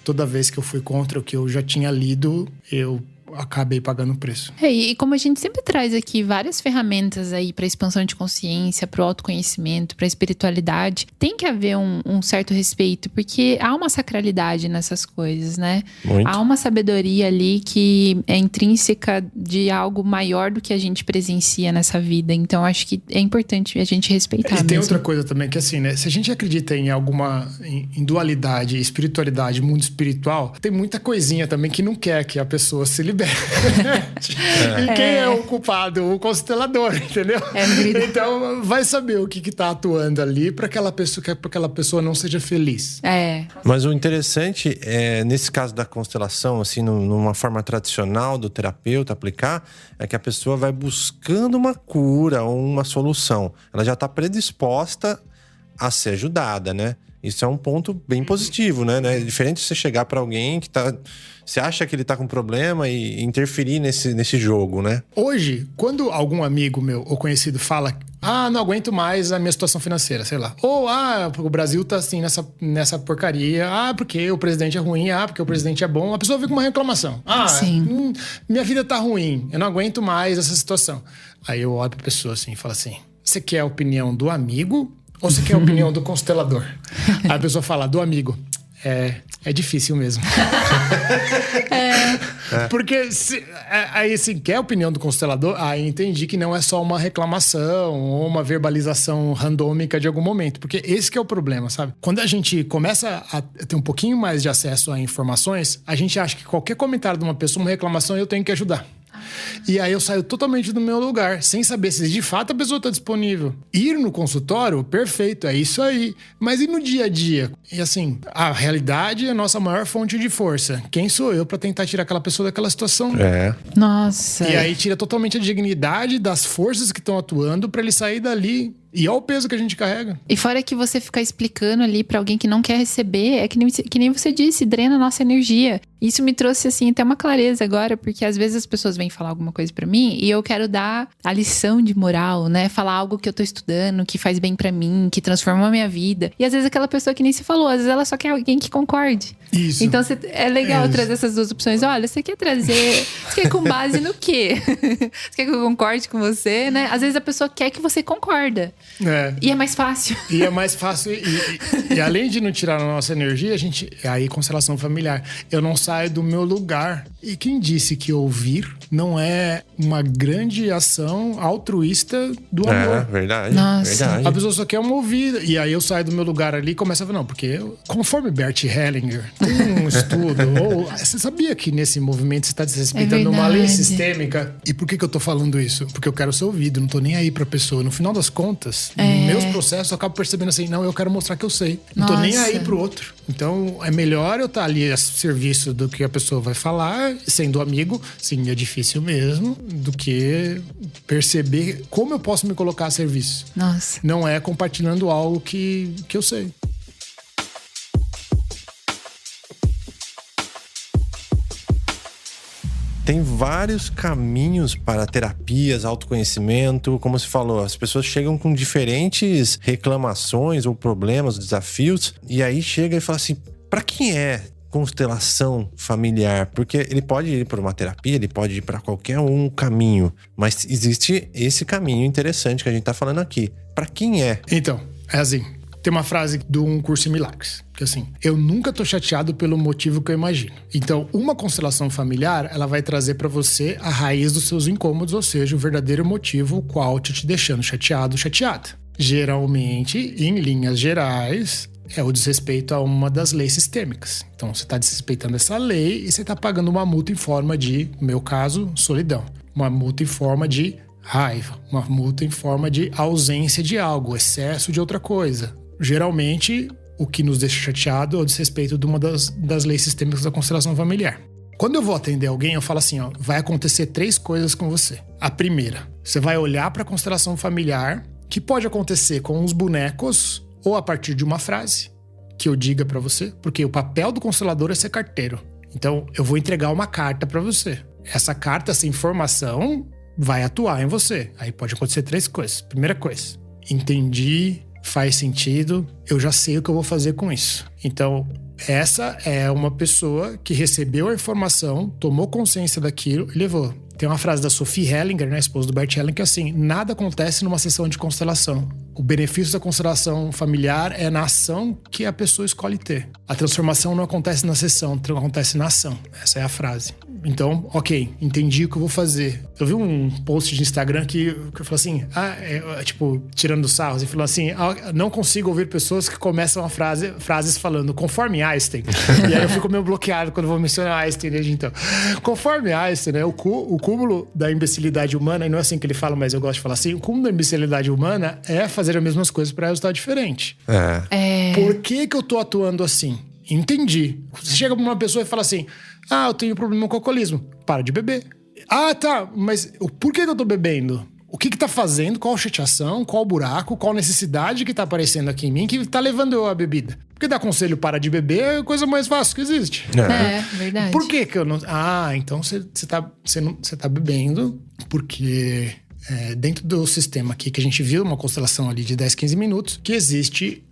toda vez que eu fui contra o que eu já tinha lido, eu acabei pagando o preço. E como a gente sempre traz aqui várias ferramentas aí para expansão de consciência, para o autoconhecimento, para espiritualidade, tem que haver um certo respeito, porque há uma sacralidade nessas coisas, né? Muito. Há uma sabedoria ali que é intrínseca de algo maior do que a gente presencia nessa vida. Então, acho que é importante a gente respeitar E tem mesmo. outra coisa também, que assim, né? Se a gente acredita em em dualidade, espiritualidade, mundo espiritual, tem muita coisinha também que não quer que a pessoa se libere. E quem é o culpado? O constelador, entendeu? Então, vai saber o que tá atuando ali para aquela pessoa não seja feliz. Mas o interessante é, nesse caso da constelação, assim, numa forma tradicional do terapeuta aplicar, é que a pessoa vai buscando uma cura ou uma solução. Ela já tá predisposta a ser ajudada, né? Isso é um ponto bem positivo, né? É diferente de você chegar pra alguém que tá... Você acha que ele tá com problema e interferir nesse jogo, né? Hoje, quando algum amigo meu ou conhecido fala, não aguento mais a minha situação financeira, sei lá. Ou, o Brasil tá assim nessa porcaria. Porque o presidente é ruim. Porque o presidente é bom. A pessoa vem com uma reclamação. Sim. Minha vida tá ruim. Eu não aguento mais essa situação. Aí eu olho pra pessoa assim e falo assim, você quer a opinião do amigo ou você quer a opinião do constelador? Aí a pessoa fala, do amigo. É difícil mesmo. Porque aí assim, quer a opinião do constelador? Aí entendi que não é só uma reclamação ou uma verbalização randômica de algum momento. Porque esse que é o problema, sabe? Quando a gente começa a ter um pouquinho mais de acesso a informações, a gente acha que qualquer comentário de uma pessoa, uma reclamação, eu tenho que ajudar. E aí eu saio totalmente do meu lugar, sem saber se de fato a pessoa está disponível. Ir no consultório, perfeito, é isso aí. Mas e no dia a dia? E assim, a realidade é a nossa maior fonte de força. Quem sou eu para tentar tirar aquela pessoa daquela situação? Nossa. E aí tira totalmente a dignidade das forças que estão atuando para ele sair dali. E olha o peso que a gente carrega. E fora que você ficar explicando ali pra alguém que não quer receber, é que nem você disse, drena a nossa energia. Isso me trouxe, assim, até uma clareza agora, porque às vezes as pessoas vêm falar alguma coisa pra mim e eu quero dar a lição de moral, né? Falar algo que eu tô estudando, que faz bem pra mim, que transforma a minha vida. E às vezes aquela pessoa que nem se falou, às vezes ela só quer alguém que concorde. Isso. Então é legal trazer essas duas opções. Olha, você quer trazer... Você quer com base no quê? Você quer que eu concorde com você, né? Às vezes a pessoa quer que você concorda. E é mais fácil. E é mais fácil. E além de não tirar a nossa energia, aí constelação familiar. Eu não saio do meu lugar. E quem disse que ouvir não é uma grande ação altruísta do amor? Verdade. Nossa. Verdade. A pessoa só quer uma ouvida. E aí eu saio do meu lugar ali e começo a falar, não, porque conforme Bert Hellinger tem um estudo, ou você sabia que nesse movimento você está desrespeitando uma lei sistêmica? E por que eu tô falando isso? Porque eu quero ser ouvido, não tô nem aí pra pessoa. No final das contas, perguntas. Nos meus processos, eu acabo percebendo assim, não, eu quero mostrar que eu sei. Não tô nem aí pro outro. Então, é melhor eu estar ali a serviço do que a pessoa vai falar, sendo amigo, sim, é difícil mesmo, do que perceber como eu posso me colocar a serviço. Nossa. Não é compartilhando algo que eu sei. Tem vários caminhos para terapias, autoconhecimento. Como você falou, as pessoas chegam com diferentes reclamações ou problemas, desafios. E aí chega e fala assim, para quem é constelação familiar? Porque ele pode ir para uma terapia, ele pode ir para qualquer caminho. Mas existe esse caminho interessante que a gente tá falando aqui. Para quem é? Então, é assim. Tem uma frase de um curso em milagres, que assim, eu nunca tô chateado pelo motivo que eu imagino. Então, uma constelação familiar, ela vai trazer pra você a raiz dos seus incômodos, ou seja, o verdadeiro motivo qual te deixando chateado, chateada. Geralmente, em linhas gerais, é o desrespeito a uma das leis sistêmicas. Então, você tá desrespeitando essa lei e você tá pagando uma multa em forma de, no meu caso, solidão. Uma multa em forma de raiva. Uma multa em forma de ausência de algo, excesso de outra coisa. Geralmente, o que nos deixa chateado é o desrespeito de uma das leis sistêmicas da constelação familiar. Quando eu vou atender alguém, eu falo assim, ó, vai acontecer 3 coisas com você. A primeira, você vai olhar para a constelação familiar, que pode acontecer com os bonecos ou a partir de uma frase que eu diga para você, porque o papel do constelador é ser carteiro. Então, eu vou entregar uma carta para você. Essa carta, essa informação, vai atuar em você. Aí pode acontecer 3 coisas. Primeira coisa, entendi, faz sentido, eu já sei o que eu vou fazer com isso. Então, essa é uma pessoa que recebeu a informação, tomou consciência daquilo e levou. Tem uma frase da Sophie Hellinger, né, esposa do Bert Hellinger, que é assim, nada acontece numa sessão de constelação. O benefício da constelação familiar é na ação que a pessoa escolhe ter. A transformação não acontece na sessão, acontece na ação. Essa é a frase. Então, ok, entendi o que eu vou fazer. Eu vi um post de Instagram que falou assim, tipo, tirando sarro, e falou assim, não consigo ouvir pessoas que começam a frases falando, conforme Einstein. E aí eu fico meio bloqueado quando vou mencionar Einstein desde então. Conforme Einstein, né, o cúmulo da imbecilidade humana, e não é assim que ele fala, mas eu gosto de falar assim, o cúmulo da imbecilidade humana é fazer as mesmas coisas para resultado diferente. Por que eu tô atuando assim? Entendi. Você chega pra uma pessoa e fala assim, eu tenho problema com o alcoolismo. Para de beber. Tá, mas por que eu tô bebendo? O que tá fazendo? Qual a chateação? Qual o buraco? Qual a necessidade que tá aparecendo aqui em mim que tá levando eu à bebida? Porque dar conselho para de beber é a coisa mais fácil que existe. Verdade. Por que eu não... então você tá bebendo porque... dentro do sistema aqui, que a gente viu uma constelação ali de 10, 15 minutos, que existe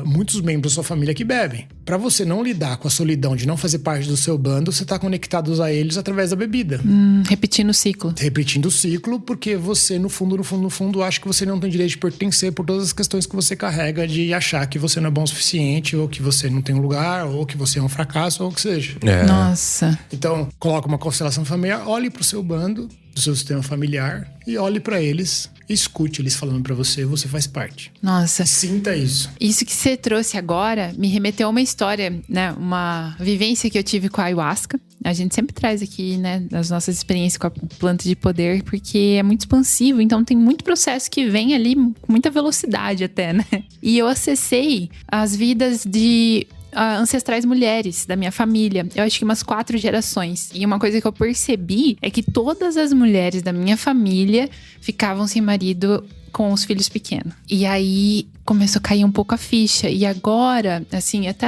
muitos membros da sua família que bebem. Para você não lidar com a solidão de não fazer parte do seu bando, você tá conectado a eles através da bebida. Repetindo o ciclo. Repetindo o ciclo, porque você, no fundo, acha que você não tem direito de pertencer por todas as questões que você carrega de achar que você não é bom o suficiente, ou que você não tem um lugar, ou que você é um fracasso, ou o que seja. Nossa. Então, coloca uma constelação familiar, olhe pro seu bando, do seu sistema familiar, e olhe pra eles, escute eles falando pra você, você faz parte. Nossa. Sinta isso. Isso que você trouxe agora me remeteu a uma história, né? Uma vivência que eu tive com a ayahuasca. A gente sempre traz aqui, né, as nossas experiências com a planta de poder, porque é muito expansivo, então tem muito processo que vem ali com muita velocidade até, né? E eu acessei as vidas de ancestrais mulheres da minha família. Eu acho que umas 4 gerações. E uma coisa que eu percebi é que todas as mulheres da minha família ficavam sem marido com os filhos pequenos. E aí começou a cair um pouco a ficha. E agora, assim, até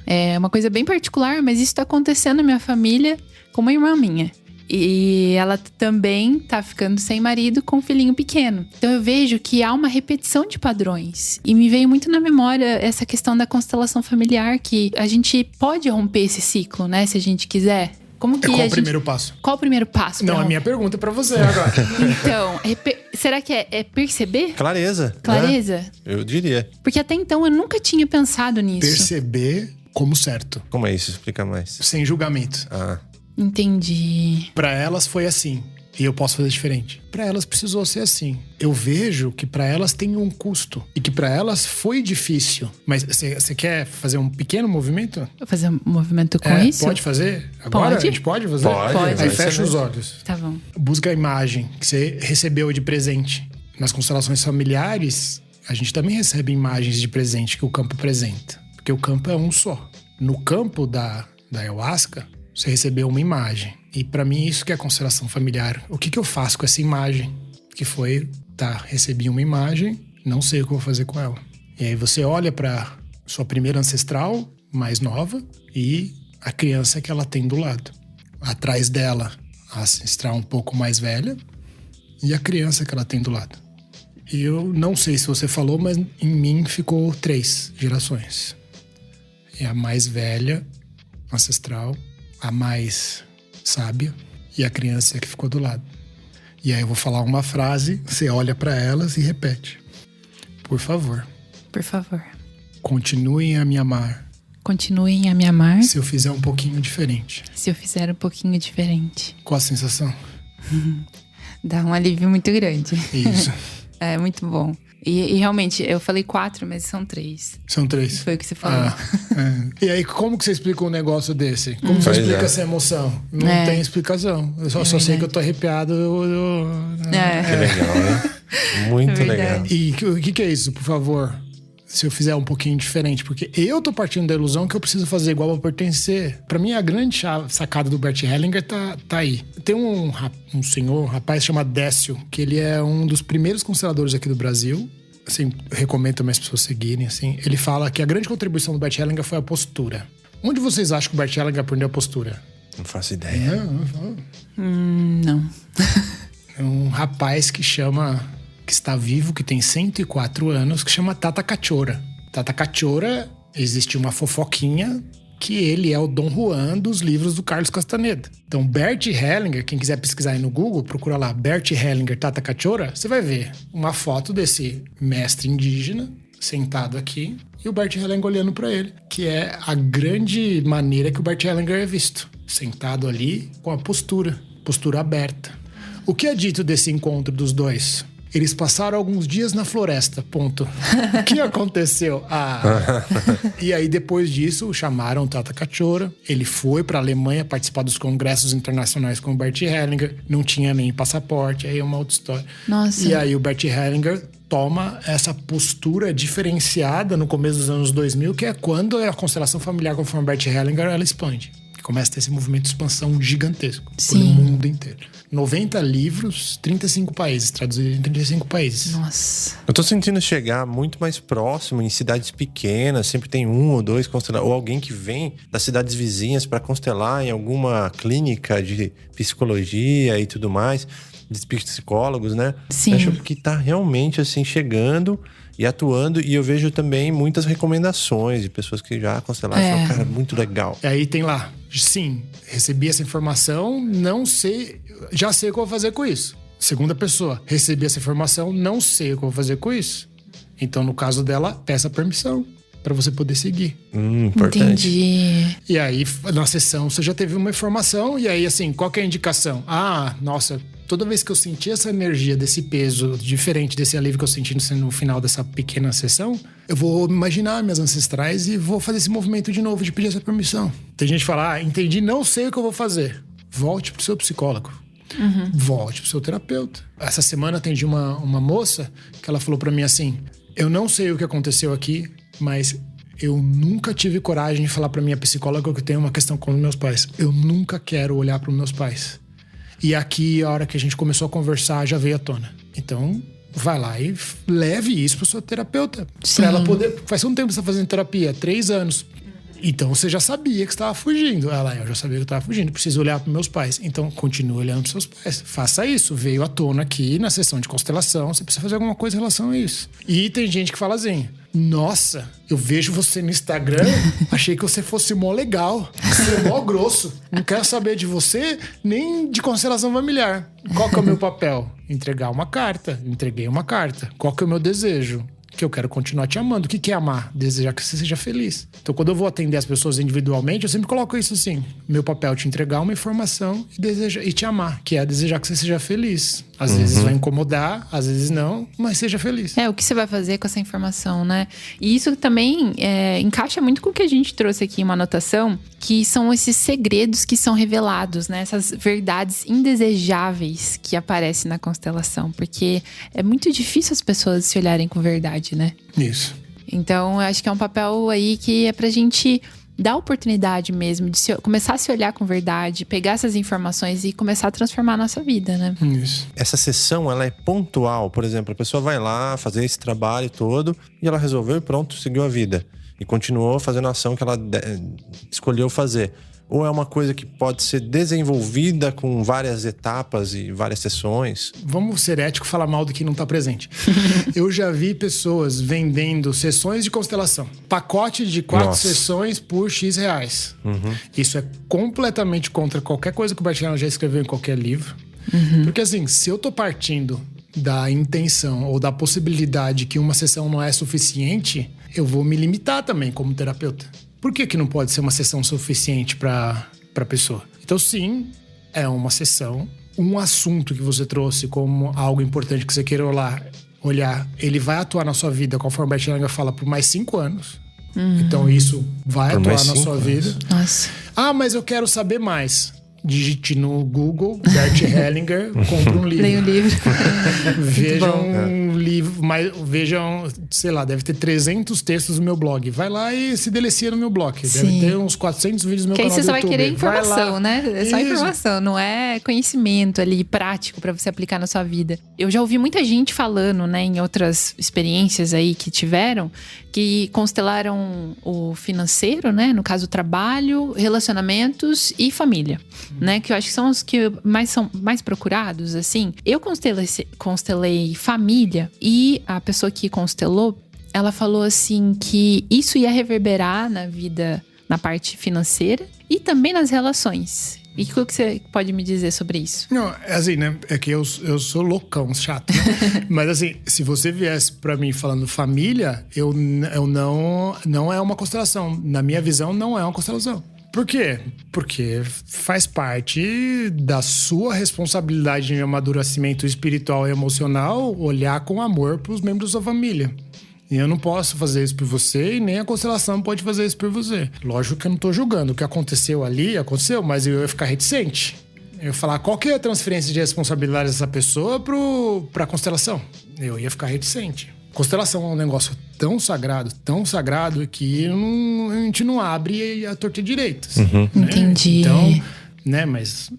é uma coisa bem particular, mas isso tá acontecendo na minha família com uma irmã minha. E ela também tá ficando sem marido com um filhinho pequeno. Então eu vejo que há uma repetição de padrões. E me veio muito na memória essa questão da constelação familiar, que a gente pode romper esse ciclo, né? Se a gente quiser. Como que Qual o primeiro passo? Qual o primeiro passo? Não, a minha pergunta é pra você agora. Então, será que é perceber? Clareza. Clareza? Né? Eu diria. Porque até então eu nunca tinha pensado nisso. Perceber como certo. Como é isso? Explica mais. Sem julgamento. Entendi. Pra elas foi assim. E eu posso fazer diferente. Pra elas precisou ser assim. Eu vejo que pra elas tem um custo. E que pra elas foi difícil. Mas você quer fazer um pequeno movimento? Vou fazer um movimento com isso? Pode fazer? Agora? Pode? A gente pode fazer? Pode. Aí fecha os olhos. Tá bom. Busca a imagem que você recebeu de presente. nas constelações familiares, a gente também recebe imagens de presente que o campo apresenta. Porque o campo é um só. No campo da ayahuasca, você recebeu uma imagem. E pra mim isso que é constelação familiar. O que eu faço com essa imagem? Que foi, recebi uma imagem, não sei o que eu vou fazer com ela. E aí você olha pra sua primeira ancestral, mais nova, e a criança que ela tem do lado. Atrás dela, a ancestral um pouco mais velha, e a criança que ela tem do lado. E eu não sei se você falou, mas em mim ficou 3 gerações. É a mais velha, ancestral, a mais sábia e a criança que ficou do lado. E aí eu vou falar uma frase, você olha pra elas e repete. Por favor. Por favor. Continuem a me amar. Continuem a me amar. Se eu fizer um pouquinho diferente. Se eu fizer um pouquinho diferente. Qual a sensação? Dá um alívio muito grande. Isso. É muito bom. E realmente, eu falei 4, mas são 3. São 3. Foi o que você falou. E aí, como que você explica um negócio desse? Como você explica essa emoção? Não tem explicação. Eu só sei que eu tô arrepiado. Que legal, hein? Muito legal. E o que é isso, por favor? Se eu fizer um pouquinho diferente. Porque eu tô partindo da ilusão que eu preciso fazer igual pra pertencer. Pra mim, a grande sacada do Bert Hellinger tá aí. Tem um rapaz chamado Décio, que ele é um dos primeiros consteladores aqui do Brasil. Assim, recomendo também as pessoas seguirem, assim. Ele fala que a grande contribuição do Bert Hellinger foi a postura. Onde vocês acham que o Bert Hellinger aprendeu a postura? Não faço ideia. Não. É um rapaz que está vivo, que tem 104 anos, que chama Tata Cachorra. Tata Cachorra, existe uma fofoquinha que ele é o Dom Juan dos livros do Carlos Castaneda. Então, Bert Hellinger, quem quiser pesquisar aí no Google, procura lá Bert Hellinger, Tata Cachorra, você vai ver uma foto desse mestre indígena sentado aqui e o Bert Hellinger olhando para ele, que é a grande maneira que o Bert Hellinger é visto. Sentado ali com a postura aberta. O que é dito desse encontro dos dois? Eles passaram alguns dias na floresta, ponto. O que aconteceu? E aí, depois disso, chamaram o Tata Cachorra. Ele foi pra Alemanha participar dos congressos internacionais com o Bert Hellinger. Não tinha nem passaporte, aí é uma outra história. Nossa. E aí, o Bert Hellinger toma essa postura diferenciada no começo dos anos 2000, que é quando a constelação familiar, conforme Bert Hellinger, ela expande. Começa a ter esse movimento de expansão gigantesco pelo mundo inteiro. 90 livros, 35 países, traduzidos em 35 países. Nossa. Eu tô sentindo chegar muito mais próximo, em cidades pequenas, sempre tem 1 ou 2 consteladores, ou alguém que vem das cidades vizinhas para constelar em alguma clínica de psicologia e tudo mais, de psicólogos, né? Sim. Eu acho que tá realmente assim chegando e atuando, e eu vejo também muitas recomendações de pessoas que já constelaram. Falam, cara, muito legal. E aí tem lá, sim, recebi essa informação, não sei, já sei o que eu vou fazer com isso. Segunda pessoa, recebi essa informação, não sei o que eu vou fazer com isso. Então, no caso dela, peça permissão para você poder seguir. Importante. Entendi. E aí, na sessão, você já teve uma informação, e aí, assim, qual que é a indicação? Nossa, toda vez que eu senti essa energia desse peso, diferente desse alívio que eu senti no final dessa pequena sessão, eu vou imaginar minhas ancestrais e vou fazer esse movimento de novo, de pedir essa permissão. Tem gente que fala, entendi, não sei o que eu vou fazer. Volte pro seu psicólogo. Volte pro seu terapeuta. Essa semana atendi uma moça que ela falou pra mim assim, eu não sei o que aconteceu aqui, mas eu nunca tive coragem de falar pra minha psicóloga que eu tenho uma questão com os meus pais. Eu nunca quero olhar pros meus pais. E aqui, a hora que a gente começou a conversar, já veio à tona. Então, vai lá e leve isso pro seu terapeuta. Sim. Pra ela poder... Faz quanto tempo você tá fazendo terapia? 3 anos. Então, você já sabia que você estava fugindo. Eu já sabia que eu estava fugindo. Preciso olhar para meus pais. Então, continue olhando para seus pais. Faça isso. Veio à tona aqui na sessão de constelação. Você precisa fazer alguma coisa em relação a isso. E tem gente que fala assim... Nossa, eu vejo você no Instagram, achei que você fosse mó legal. Você é mó grosso. Não quero saber de você, nem de constelação familiar. Qual que é o meu papel? Entregar uma carta. Entreguei uma carta. Qual que é o meu desejo? que eu quero continuar te amando. O que é amar? Desejar que você seja feliz. Então, quando eu vou atender as pessoas individualmente, eu sempre coloco isso assim. Meu papel é te entregar uma informação e te amar, que é desejar que você seja feliz. Às vezes vai incomodar, às vezes não, mas seja feliz. O que você vai fazer com essa informação, né? E isso também encaixa muito com o que a gente trouxe aqui em uma anotação, que são esses segredos que são revelados, né? Essas verdades indesejáveis que aparecem na constelação. Porque é muito difícil as pessoas se olharem com verdade, né? Isso. Então, eu acho que é um papel aí que é pra gente dar a oportunidade mesmo de começar a se olhar com verdade, pegar essas informações e começar a transformar a nossa vida, né? Isso. Essa sessão, ela é pontual. Por exemplo, a pessoa vai lá fazer esse trabalho todo e ela resolveu e pronto, seguiu a vida. E continuou fazendo a ação que ela escolheu fazer. Ou é uma coisa que pode ser desenvolvida com várias etapas e várias sessões? Vamos ser ético e falar mal do que não está presente. Eu já vi pessoas vendendo sessões de constelação. Pacote de 4 sessões por X reais. Isso é completamente contra qualquer coisa que o Barthelemy já escreveu em qualquer livro. Porque assim, se eu tô partindo da intenção ou da possibilidade que uma sessão não é suficiente, eu vou me limitar também como terapeuta. Por que não pode ser uma sessão suficiente para a pessoa? Então, sim, é uma sessão. Um assunto que você trouxe como algo importante que você queira olhar, ele vai atuar na sua vida, conforme o Barthelemy fala, por mais 5 anos. Então, isso vai atuar na sua vida. Nossa. Ah, mas eu quero saber mais. Digite no Google, Bert Hellinger, compra um livro. Leia o livro. Vejam um livro, vejam, sei lá, deve ter 300 textos no meu blog. Vai lá e se delicia no meu blog. Deve ter uns 400 vídeos no meu canal do YouTube. Que aí você só vai querer informação, né? É só Isso. informação, não é conhecimento ali prático pra você aplicar na sua vida. Eu já ouvi muita gente falando, né, em outras experiências aí que tiveram, que constelaram o financeiro, né? No caso, o trabalho, relacionamentos e família. Né, que eu acho que são os que são mais procurados, assim. Eu constelei família e a pessoa que constelou, ela falou assim que isso ia reverberar na vida, na parte financeira e também nas relações. E o que você pode me dizer sobre isso? Não, assim, né? É que eu sou loucão, chato. Né? Mas assim, se você viesse pra mim falando família, eu não é uma constelação. Na minha visão, não é uma constelação. Por quê? Porque faz parte da sua responsabilidade de amadurecimento espiritual e emocional olhar com amor para os membros da sua família. E eu não posso fazer isso por você e nem a constelação pode fazer isso por você. Lógico que eu não tô julgando. O que aconteceu ali, aconteceu, mas eu ia ficar reticente. Eu ia falar, qual que é a transferência de responsabilidade dessa pessoa pra constelação? Eu ia ficar reticente. Constelação é um negócio tão sagrado que a gente não abre a torta direita. Né? Entendi. Então, né, mas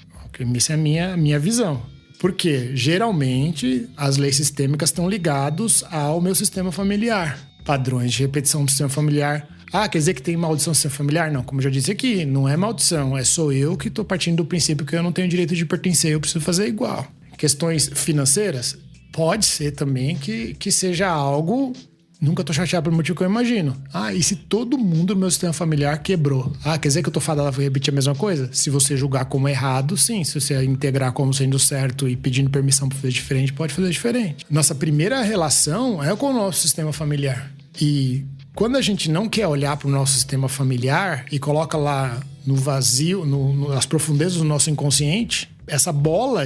isso é a minha visão. Porque, geralmente, as leis sistêmicas estão ligadas ao meu sistema familiar. Padrões de repetição do sistema familiar. Ah, quer dizer que tem maldição no sistema familiar? Não, como eu já disse aqui, não é maldição. Sou eu que estou partindo do princípio que eu não tenho direito de pertencer, eu preciso fazer igual. Questões financeiras... Pode ser também que seja algo... Nunca tô chateado pelo motivo que eu imagino. Ah, e se todo mundo do meu sistema familiar quebrou? Ah, quer dizer que eu tô fadado a repetir a mesma coisa? Se você julgar como errado, sim. Se você integrar como sendo certo e pedindo permissão para fazer diferente, pode fazer diferente. Nossa primeira relação é com o nosso sistema familiar. E quando a gente não quer olhar para o nosso sistema familiar e coloca lá no vazio, nas profundezas do nosso inconsciente... Essa bola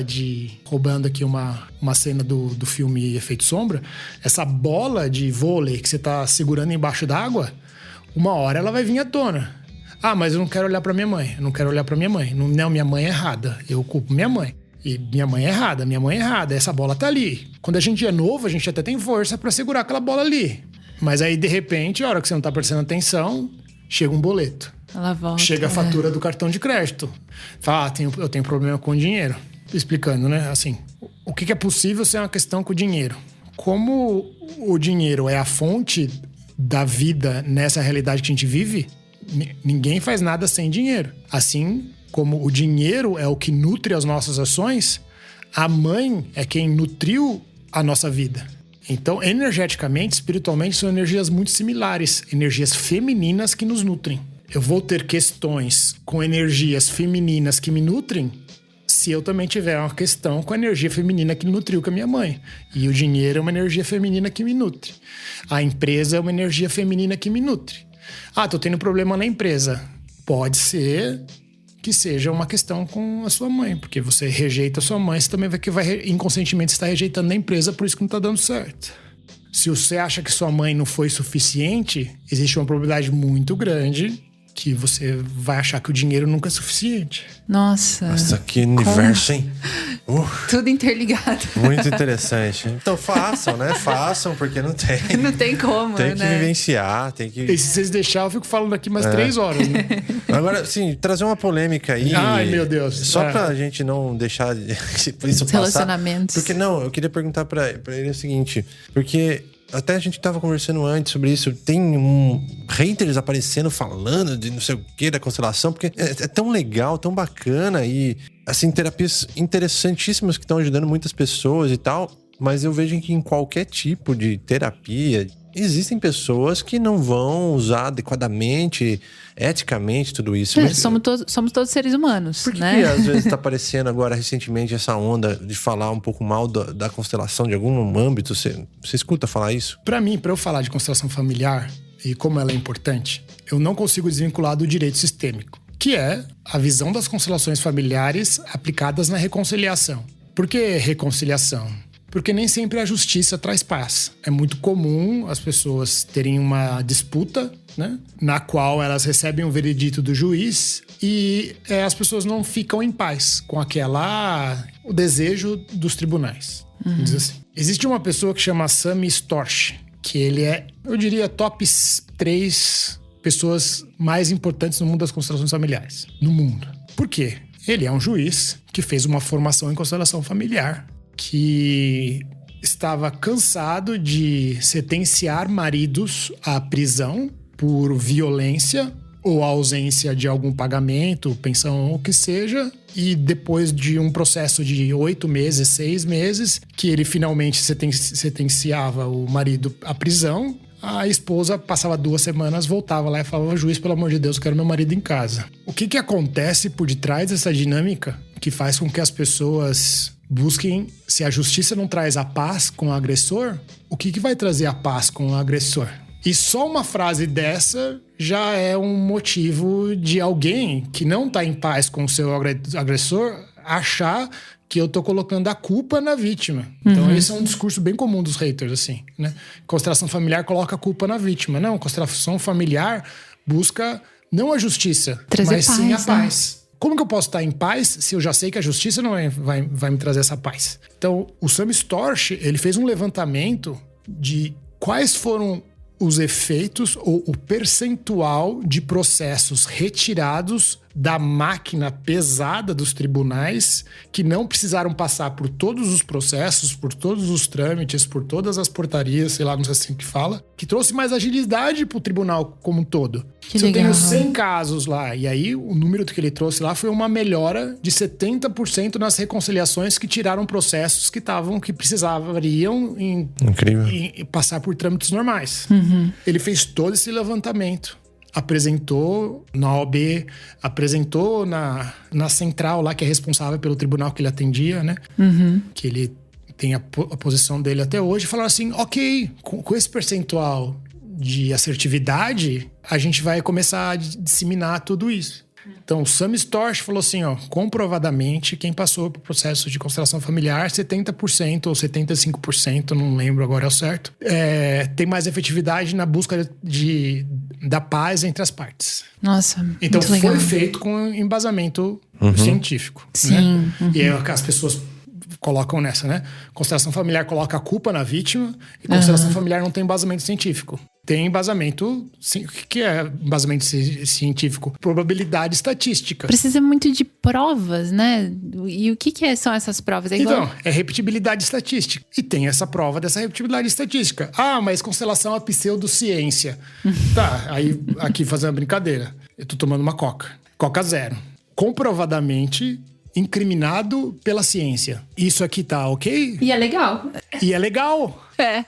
roubando aqui uma cena do filme Efeito Sombra, essa bola de vôlei que você tá segurando embaixo d'água, uma hora ela vai vir à tona. Ah, mas eu não quero olhar pra minha mãe. Não, minha mãe é errada. Eu culpo minha mãe. E minha mãe é errada. Essa bola tá ali. Quando a gente é novo, a gente até tem força pra segurar aquela bola ali. Mas aí, de repente, a hora que você não tá prestando atenção, chega um boleto. Ela volta, chega a fatura do cartão de crédito. Fala, eu tenho problema com o dinheiro. Explicando, né? Assim, o que é possível ser uma questão com o dinheiro? Como o dinheiro é a fonte da vida nessa realidade que a gente vive, ninguém faz nada sem dinheiro. Assim como o dinheiro é o que nutre as nossas ações, a mãe é quem nutriu a nossa vida. Então, energeticamente, espiritualmente, são energias muito similares. Energias femininas que nos nutrem. Eu vou ter questões com energias femininas que me nutrem se eu também tiver uma questão com a energia feminina que nutriu com a minha mãe. E o dinheiro é uma energia feminina que me nutre. A empresa é uma energia feminina que me nutre. Ah, tô tendo problema na empresa. Pode ser que seja uma questão com a sua mãe, porque você rejeita a sua mãe, você também vai inconscientemente estar rejeitando a empresa, por isso que não tá dando certo. Se você acha que sua mãe não foi suficiente, existe uma probabilidade muito grande que você vai achar que o dinheiro nunca é suficiente. Nossa, que universo, hein? Tudo interligado. Muito interessante. Então façam, né? Façam, porque não tem. Não tem como, Tem que né? vivenciar, tem que... E se vocês deixarem, eu fico falando aqui mais 3 horas, né? Agora, sim, trazer uma polêmica aí. Ai, meu Deus. Só pra gente não deixar isso passar. Relacionamentos. Porque não, eu queria perguntar pra ele o seguinte. Porque até a gente tava conversando antes sobre isso. Tem haters aparecendo, falando de não sei o que da constelação. Porque é tão legal, tão bacana. E, assim, terapias interessantíssimas que estão ajudando muitas pessoas e tal. Mas eu vejo que em qualquer tipo de terapia, existem pessoas que não vão usar adequadamente, eticamente, tudo isso. Mas Somos todos seres humanos, por que né? às vezes tá aparecendo agora recentemente essa onda de falar um pouco mal da constelação de algum âmbito? Você escuta falar isso? Pra mim, pra eu falar de constelação familiar e como ela é importante, eu não consigo desvincular do direito sistêmico, que é a visão das constelações familiares aplicadas na reconciliação. Por que reconciliação? Porque nem sempre a justiça traz paz. É muito comum as pessoas terem uma disputa, né, na qual elas recebem um veredito do juiz e as pessoas não ficam em paz com o desejo dos tribunais. Diz assim. Existe uma pessoa que chama Sami Storch, que ele é, eu diria, top 3 pessoas mais importantes no mundo das constelações familiares. No mundo. Por quê? Ele é um juiz que fez uma formação em constelação familiar, que estava cansado de sentenciar maridos à prisão por violência ou ausência de algum pagamento, pensão ou o que seja, e depois de um processo de 8 meses, 6 meses, que ele finalmente sentenciava o marido à prisão, a esposa passava 2 semanas, voltava lá e falava: juiz, pelo amor de Deus, eu quero meu marido em casa. O que acontece por detrás dessa dinâmica que faz com que as pessoas busquem, se a justiça não traz a paz com o agressor, o que vai trazer a paz com o agressor? E só uma frase dessa já é um motivo de alguém que não tá em paz com o seu agressor achar que eu tô colocando a culpa na vítima. Então esse é um discurso bem comum dos haters, assim, né? Constelação familiar coloca a culpa na vítima. Não, constelação familiar busca não a justiça, trazer mas paz, sim a né? paz. Como que eu posso estar em paz se eu já sei que a justiça não vai me trazer essa paz? Então, o Sami Storch, ele fez um levantamento de quais foram os efeitos ou o percentual de processos retirados da máquina pesada dos tribunais que não precisaram passar por todos os processos, por todos os trâmites, por todas as portarias, sei lá, não sei assim que fala, que trouxe mais agilidade pro tribunal como um todo. Que Se legal. eu tenho 100 casos lá, e aí o número que ele trouxe lá foi uma melhora de 70% nas reconciliações que tiraram processos que precisariam Incrível. em passar por trâmites normais. Ele fez todo esse levantamento. Apresentou na OAB, apresentou na central lá, que é responsável pelo tribunal que ele atendia, né? Que ele tem a posição dele até hoje. Falaram assim, ok, com esse percentual de assertividade, a gente vai começar a disseminar tudo isso. Então, o Sami Storch falou assim, ó, comprovadamente, quem passou por processo de constelação familiar, 70% ou 75%, não lembro agora ao certo, tem mais efetividade na busca da paz entre as partes. Nossa, Então, muito legal. foi feito com embasamento científico. Sim. Né? E aí as pessoas colocam nessa, né? Constelação familiar coloca a culpa na vítima e constelação familiar não tem embasamento científico. Tem embasamento... O que é embasamento científico? Probabilidade estatística. Precisa muito de provas, né? E o que são essas provas? É igual... Então, é repetibilidade estatística. E tem essa prova dessa repetibilidade estatística. Ah, mas constelação é pseudociência. Tá, aí aqui fazer uma brincadeira. Eu tô tomando uma Coca. Coca zero. Comprovadamente incriminado pela ciência. Isso aqui tá ok? E é legal. E é legal. É.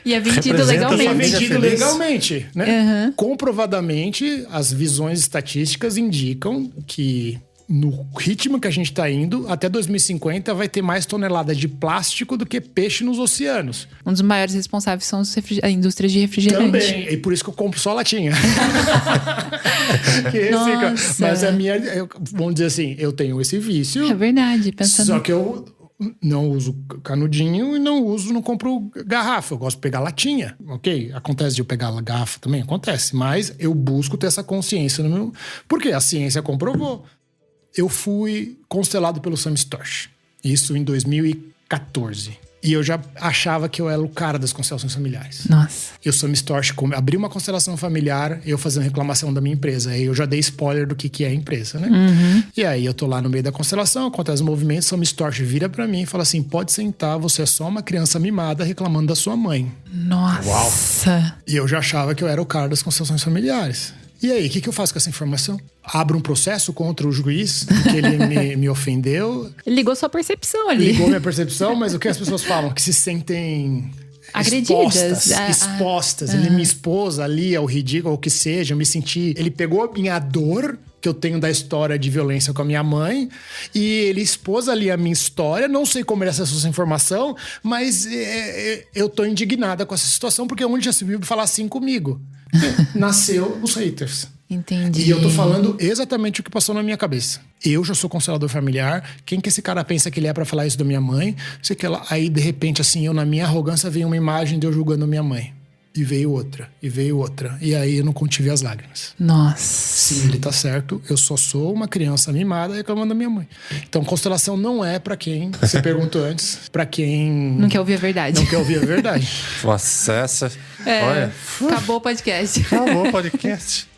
E é vendido Representa legalmente. E é família vendido feliz. legalmente, né? Comprovadamente, as visões estatísticas indicam que no ritmo que a gente tá indo, até 2050 vai ter mais tonelada de plástico do que peixe nos oceanos. Um dos maiores responsáveis são a indústria de refrigerante. Também. E por isso que eu compro só latinha. Que recicla. Nossa. Mas vamos dizer assim, eu tenho esse vício. É verdade, pensando... Só que eu não uso canudinho e não compro garrafa. Eu gosto de pegar latinha, ok? Acontece de eu pegar garrafa também? Acontece. Mas eu busco ter essa consciência no meu... Porque a ciência comprovou. Eu fui constelado pelo Sam Storch. Isso em 2014. E eu já achava que eu era o cara das constelações familiares. Nossa. E o Sam Storch abriu uma constelação familiar, eu fazendo reclamação da minha empresa. Aí eu já dei spoiler do que é a empresa, né? E aí eu tô lá no meio da constelação, acontece o movimento, Sam Storch vira pra mim e fala assim, pode sentar, você é só uma criança mimada reclamando da sua mãe. Nossa. E eu já achava que eu era o cara das constelações familiares. E aí, o que eu faço com essa informação? Abro um processo contra o juiz, porque ele me ofendeu. Ele ligou sua percepção ali. Ligou minha percepção, mas o que as pessoas falam? Que se sentem... agredidas. Expostas. Ele me expôs ali ao ridículo, ao que seja. Eu me senti... Ele pegou a minha dor, que eu tenho da história de violência com a minha mãe, e ele expôs ali a minha história. Não sei como ele acessou essa informação, mas eu tô indignada com essa situação, porque onde já se viu falar assim comigo? Nasceu os haters. Entendi. E eu tô falando exatamente o que passou na minha cabeça. Eu já sou constelador familiar. Quem que esse cara pensa que ele é pra falar isso da minha mãe? Sei que ela... Aí, de repente, assim, eu na minha arrogância veio uma imagem de eu julgando a minha mãe. E veio outra. E veio outra. E aí eu não contive as lágrimas. Nossa. Sim, ele tá certo. Eu só sou uma criança mimada reclamando da minha mãe. Então, constelação não é pra quem... Você perguntou antes. Pra quem... Não quer ouvir a verdade. Não quer ouvir a verdade. Nossa, essa... Olha, Acabou o podcast. acabou o podcast.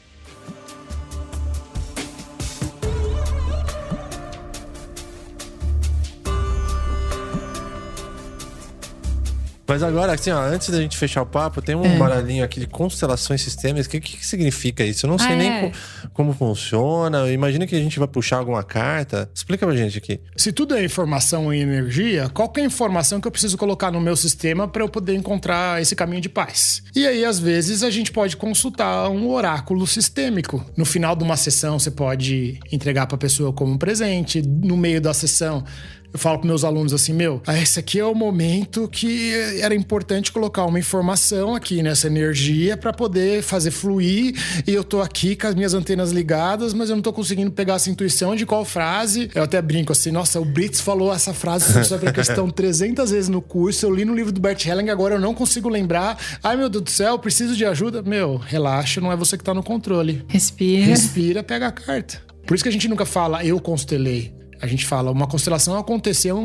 Mas agora, assim, ó, antes da gente fechar o papo, tem um baralhinho aqui de constelações sistêmicas. O que significa isso? Eu não sei nem como funciona. Imagina que a gente vai puxar alguma carta. Explica pra gente aqui. Se tudo é informação e energia, qual que é a informação que eu preciso colocar no meu sistema para eu poder encontrar esse caminho de paz? E aí, às vezes, a gente pode consultar um oráculo sistêmico. No final de uma sessão, você pode entregar pra pessoa como um presente. No meio da sessão... Eu falo com meus alunos assim, esse aqui é o momento que era importante colocar uma informação aqui nessa energia para poder fazer fluir. E eu tô aqui com as minhas antenas ligadas, mas eu não tô conseguindo pegar essa intuição de qual frase. Eu até brinco assim, nossa, o Brits falou essa frase sobre a questão 300 vezes no curso. Eu li no livro do Bert Helling, agora eu não consigo lembrar. Ai, meu Deus do céu, preciso de ajuda. Relaxa, não é você que tá no controle. Respira. Respira, pega a carta. Por isso que a gente nunca fala, eu constelei. A gente fala, uma constelação aconteceu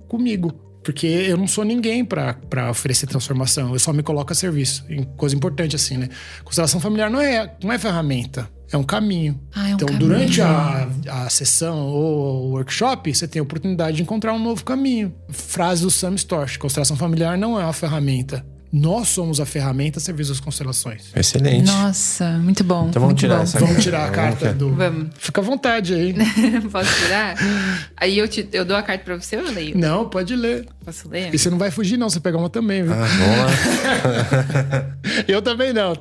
comigo. Porque eu não sou ninguém pra oferecer transformação. Eu só me coloco a serviço. Coisa importante assim, né? Constelação familiar não é ferramenta. É um caminho. Então, durante a sessão ou o workshop, você tem a oportunidade de encontrar um novo caminho. Frase do Sam Storch. Constelação familiar não é uma ferramenta. Nós somos a ferramenta a serviço das constelações. Excelente. Nossa, muito bom. Então vamos muito tirar bom. essa. Vamos tirar a carta do... Vamos. Fica à vontade aí. Posso tirar? Aí eu dou a carta pra você ou eu leio? Não, pode ler. Posso ler? E você não vai fugir não, você pega uma também, viu? Vamos lá. Eu também não,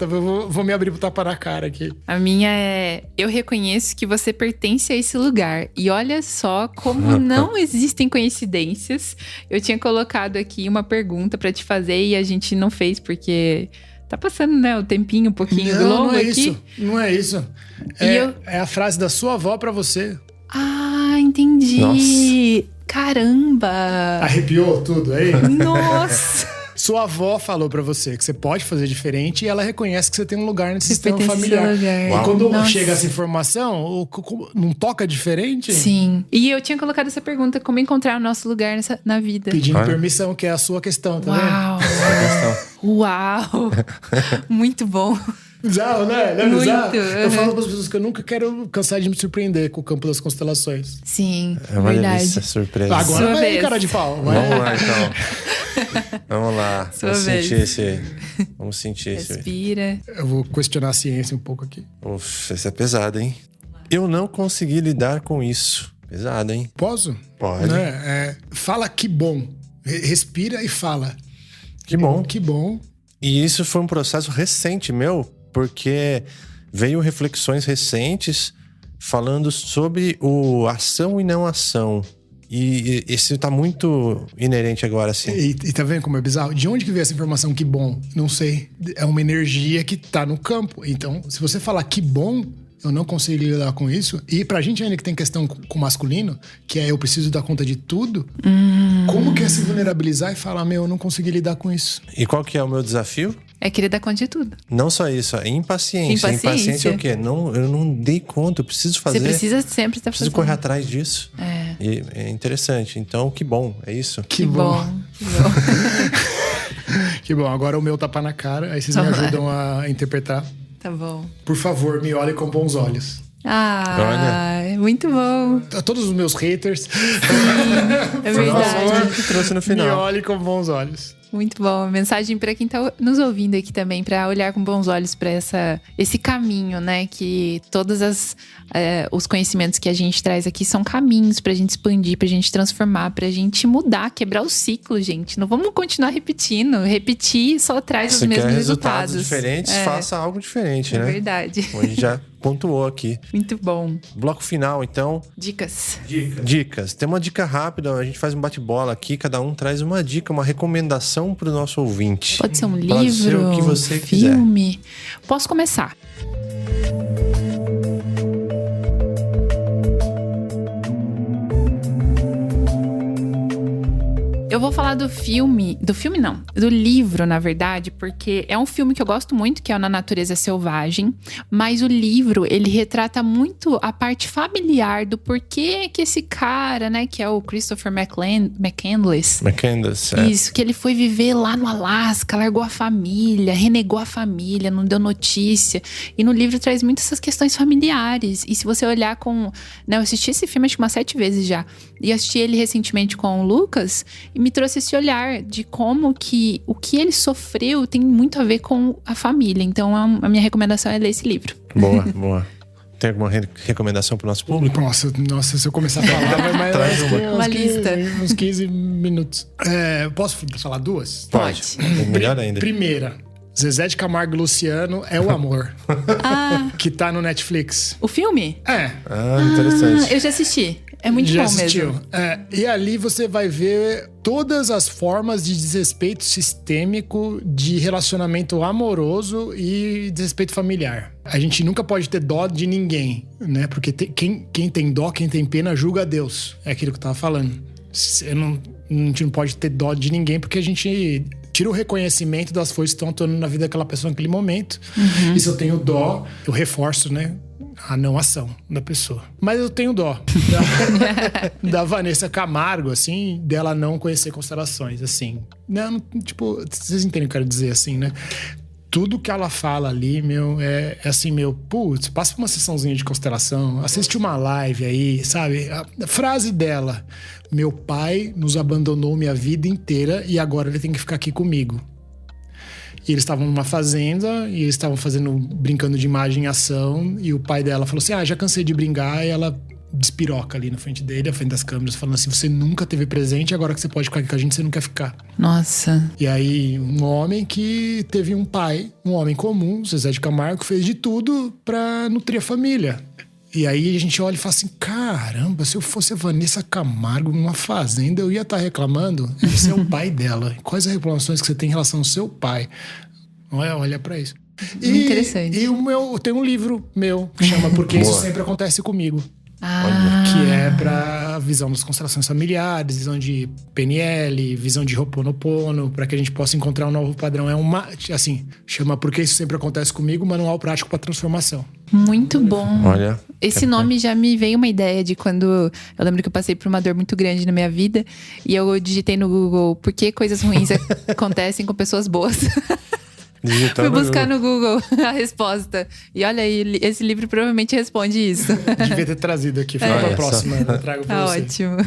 vou me abrir pro tapa na cara aqui. A minha é... Eu reconheço que você pertence a esse lugar. E olha só como não existem coincidências. Eu tinha colocado aqui uma pergunta pra te fazer e a gente não fez porque... Tá passando, né, o tempinho um pouquinho longo não é aqui. Isso, não é isso. É a frase da sua avó pra você. Ah, entendi. Nossa. Caramba. Arrepiou tudo aí? Nossa. Sua avó falou pra você que você pode fazer diferente e ela reconhece que você tem um lugar nesse sistema pertence a esse familiar. lugar. E quando Nossa. chega essa informação, não toca diferente? Sim. E eu tinha colocado essa pergunta, como encontrar o nosso lugar na vida. Pedindo permissão, que é a sua questão, tá Uau. Uau. Muito bom. Bizarro, né? Não é Muito, bizarro? uhum. Eu falo para as pessoas que eu nunca quero cansar de me surpreender com o campo das constelações. Sim, É uma verdade. delícia, surpresa. Agora Sua vai, vez. cara de pau. Vai. Vamos lá, então. Vamos lá. Sua Vamos vez. sentir esse... Vamos sentir esse... Respira. Eu vou questionar a ciência um pouco aqui. Uf, esse é pesado, hein? Eu não consegui lidar com isso. Pesado, hein? Posso? Pode. Né? Fala que bom. Respira e fala. Que bom. Que bom. E isso foi um processo recente meu, porque veio reflexões recentes falando sobre o ação e não ação. E esse tá muito inerente agora, assim. E tá vendo como é bizarro? De onde que veio essa informação que bom? Não sei. É uma energia que tá no campo. Então, se você falar que bom, eu não consigo lidar com isso. E pra gente ainda que tem questão com o masculino, que é eu preciso dar conta de tudo, como que é se vulnerabilizar e falar, eu não consegui lidar com isso? E qual que é o meu desafio? É querer dar conta de tudo. Não só isso, é impaciência. Impaciência é o quê? Eu não dei conta, eu preciso fazer. Você precisa sempre estar preciso fazendo. correr atrás disso. É. E é interessante. Então, que bom, é isso? Que bom. Que bom, agora o meu tapa na cara, aí vocês me ajudam a interpretar. Tá bom. Por favor, me olhe com bons olhos. Olha. Muito bom. A todos os meus haters, É verdade. Que trouxe no me final. olhe com bons olhos. Muito bom. Mensagem para quem tá nos ouvindo aqui também, para olhar com bons olhos para esse caminho, né? Que todos os conhecimentos que a gente traz aqui são caminhos pra gente expandir, pra gente transformar, pra gente mudar, quebrar o ciclo, gente. Não vamos continuar repetindo. Repetir só traz os mesmos resultados. Diferentes, faça algo diferente, né? É verdade. Como a gente já pontuou aqui. Muito bom. Bloco final, então. Dicas. Dicas. Tem uma dica rápida, a gente faz um bate-bola aqui, cada um traz uma dica, uma recomendação pro nosso ouvinte. Pode ser um Pode livro, ser o que você filme. Posso começar? Eu vou falar do filme não, do livro, na verdade, porque é um filme que eu gosto muito, que é o Na Natureza Selvagem, mas o livro, ele retrata muito a parte familiar do porquê que esse cara, né, que é o Christopher McCandless. Isso, que ele foi viver lá no Alasca, largou a família, renegou a família, não deu notícia. E no livro traz muito essas questões familiares. E se você olhar eu assisti esse filme acho que umas 7 vezes já. E assisti ele recentemente com o Lucas e me trouxe esse olhar de como que o que ele sofreu tem muito a ver com a família. Então a minha recomendação é ler esse livro. Boa. Tem alguma recomendação pro nosso público? Nossa, se eu começar a falar, vai mais Traz uma lista. uns 15 minutos. Posso falar duas? Pode. Melhor ainda. Primeira, Zezé de Camargo e Luciano é o amor. Que tá no Netflix. O filme? É. Interessante. Eu já assisti. É muito Já bom assistiu. mesmo. E ali você vai ver todas as formas de desrespeito sistêmico, de relacionamento amoroso e desrespeito familiar. A gente nunca pode ter dó de ninguém, né? Porque quem tem dó, quem tem pena, julga a Deus. É aquilo que eu tava falando. A gente não pode ter dó de ninguém porque a gente tira o reconhecimento das forças que estão atuando na vida daquela pessoa naquele momento. E se eu tenho dó, eu reforço, né? A não ação da pessoa. Mas eu tenho dó da Vanessa Camargo, assim, dela não conhecer constelações, assim. Não, tipo, vocês entendem o que eu quero dizer, assim, né? Tudo que ela fala ali, é assim, putz, passa por uma sessãozinha de constelação, assiste uma live aí, sabe? A frase dela: meu pai nos abandonou minha vida inteira e agora ele tem que ficar aqui comigo. E eles estavam numa fazenda e eles estavam brincando de imagem e ação. E o pai dela falou assim: já cansei de brincar. E ela despiroca ali na frente dele, à frente das câmeras, falando assim: você nunca teve presente, agora que você pode ficar aqui com a gente, você não quer ficar. Nossa. E aí, um homem que teve um pai, um homem comum, Zezé de Camargo, fez de tudo pra nutrir a família. E aí a gente olha e fala assim: caramba, se eu fosse a Vanessa Camargo numa fazenda, eu ia estar reclamando. Você é o pai dela. Quais as reclamações que você tem em relação ao seu pai? Olha pra isso. Interessante. E tem um livro meu que chama Porque Isso Sempre Acontece Comigo. Que é pra visão das constelações familiares, visão de PNL, visão de Ho'oponopono, pra que a gente possa encontrar um novo padrão. Chama Porque Isso Sempre Acontece Comigo, Manual Prático pra Transformação. Muito bom. Olha. Esse nome já me veio uma ideia de quando... Eu lembro que eu passei por uma dor muito grande na minha vida e eu digitei no Google: por que coisas ruins acontecem com pessoas boas? Fui buscar no Google a resposta. E olha aí, esse livro provavelmente responde isso. Devia ter trazido aqui. Fica pra próxima, eu trago pra você. Ótimo.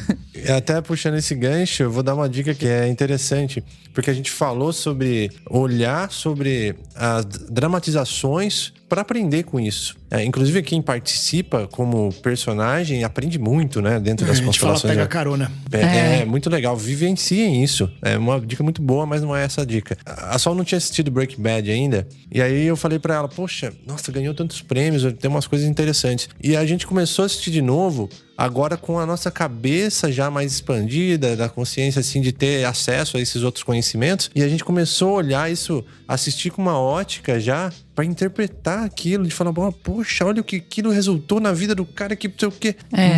Até puxando esse gancho, eu vou dar uma dica que é interessante. Porque a gente falou sobre olhar sobre as dramatizações para aprender com isso. Inclusive, quem participa como personagem aprende muito, né? Dentro das A gente fala, constelações. pega carona. É muito legal. Vivenciem isso. É uma dica muito boa, mas não é essa a dica. A Sol não tinha assistido Breaking Bad ainda. E aí eu falei pra ela, poxa, nossa, ganhou tantos prêmios, tem umas coisas interessantes. E a gente começou a assistir de novo, agora com a nossa cabeça já mais expandida, da consciência, assim, de ter acesso a esses outros conhecimentos. E a gente começou a olhar isso, assistir com uma ótica já, pra interpretar aquilo, de falar, poxa, olha o que aquilo resultou na vida do cara, que não sei o quê.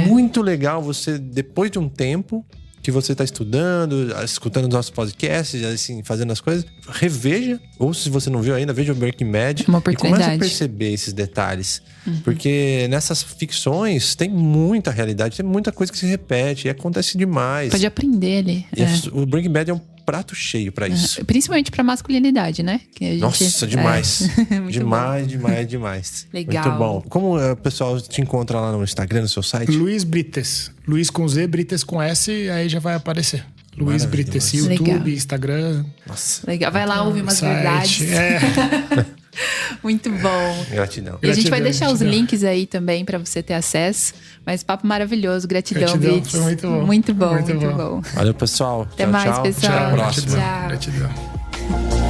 Muito legal você, depois de um tempo que você tá estudando, escutando os nossos podcasts, assim, fazendo as coisas, reveja, ou se você não viu ainda, veja o Breaking Bad Uma e oportunidade. comece a perceber esses detalhes. Porque nessas ficções tem muita realidade, tem muita coisa que se repete e acontece demais. Pode aprender ali. E o Breaking Bad é um prato cheio pra isso. Principalmente pra masculinidade, né? Que a gente, Nossa, demais. Muito demais, demais. Legal. Muito bom. Como o pessoal te encontra lá no Instagram, no seu site? Luiz Brites. Luiz com Z, Brites com S, aí já vai aparecer. Luiz Maravilhoso. Brites, YouTube, Legal. Instagram, Nossa, Legal. Vai lá ouvir umas site. verdades. Muito bom. gratidão. E a gente vai Gratidão, deixar os gratidão. links aí também pra você ter acesso. Mas papo maravilhoso. Gratidão, Brits. Foi muito bom. Muito bom, Muito muito bom. bom. Valeu, pessoal. Até Tchau, mais, tchau. pessoal. Até a próxima. Tchau. Gratidão.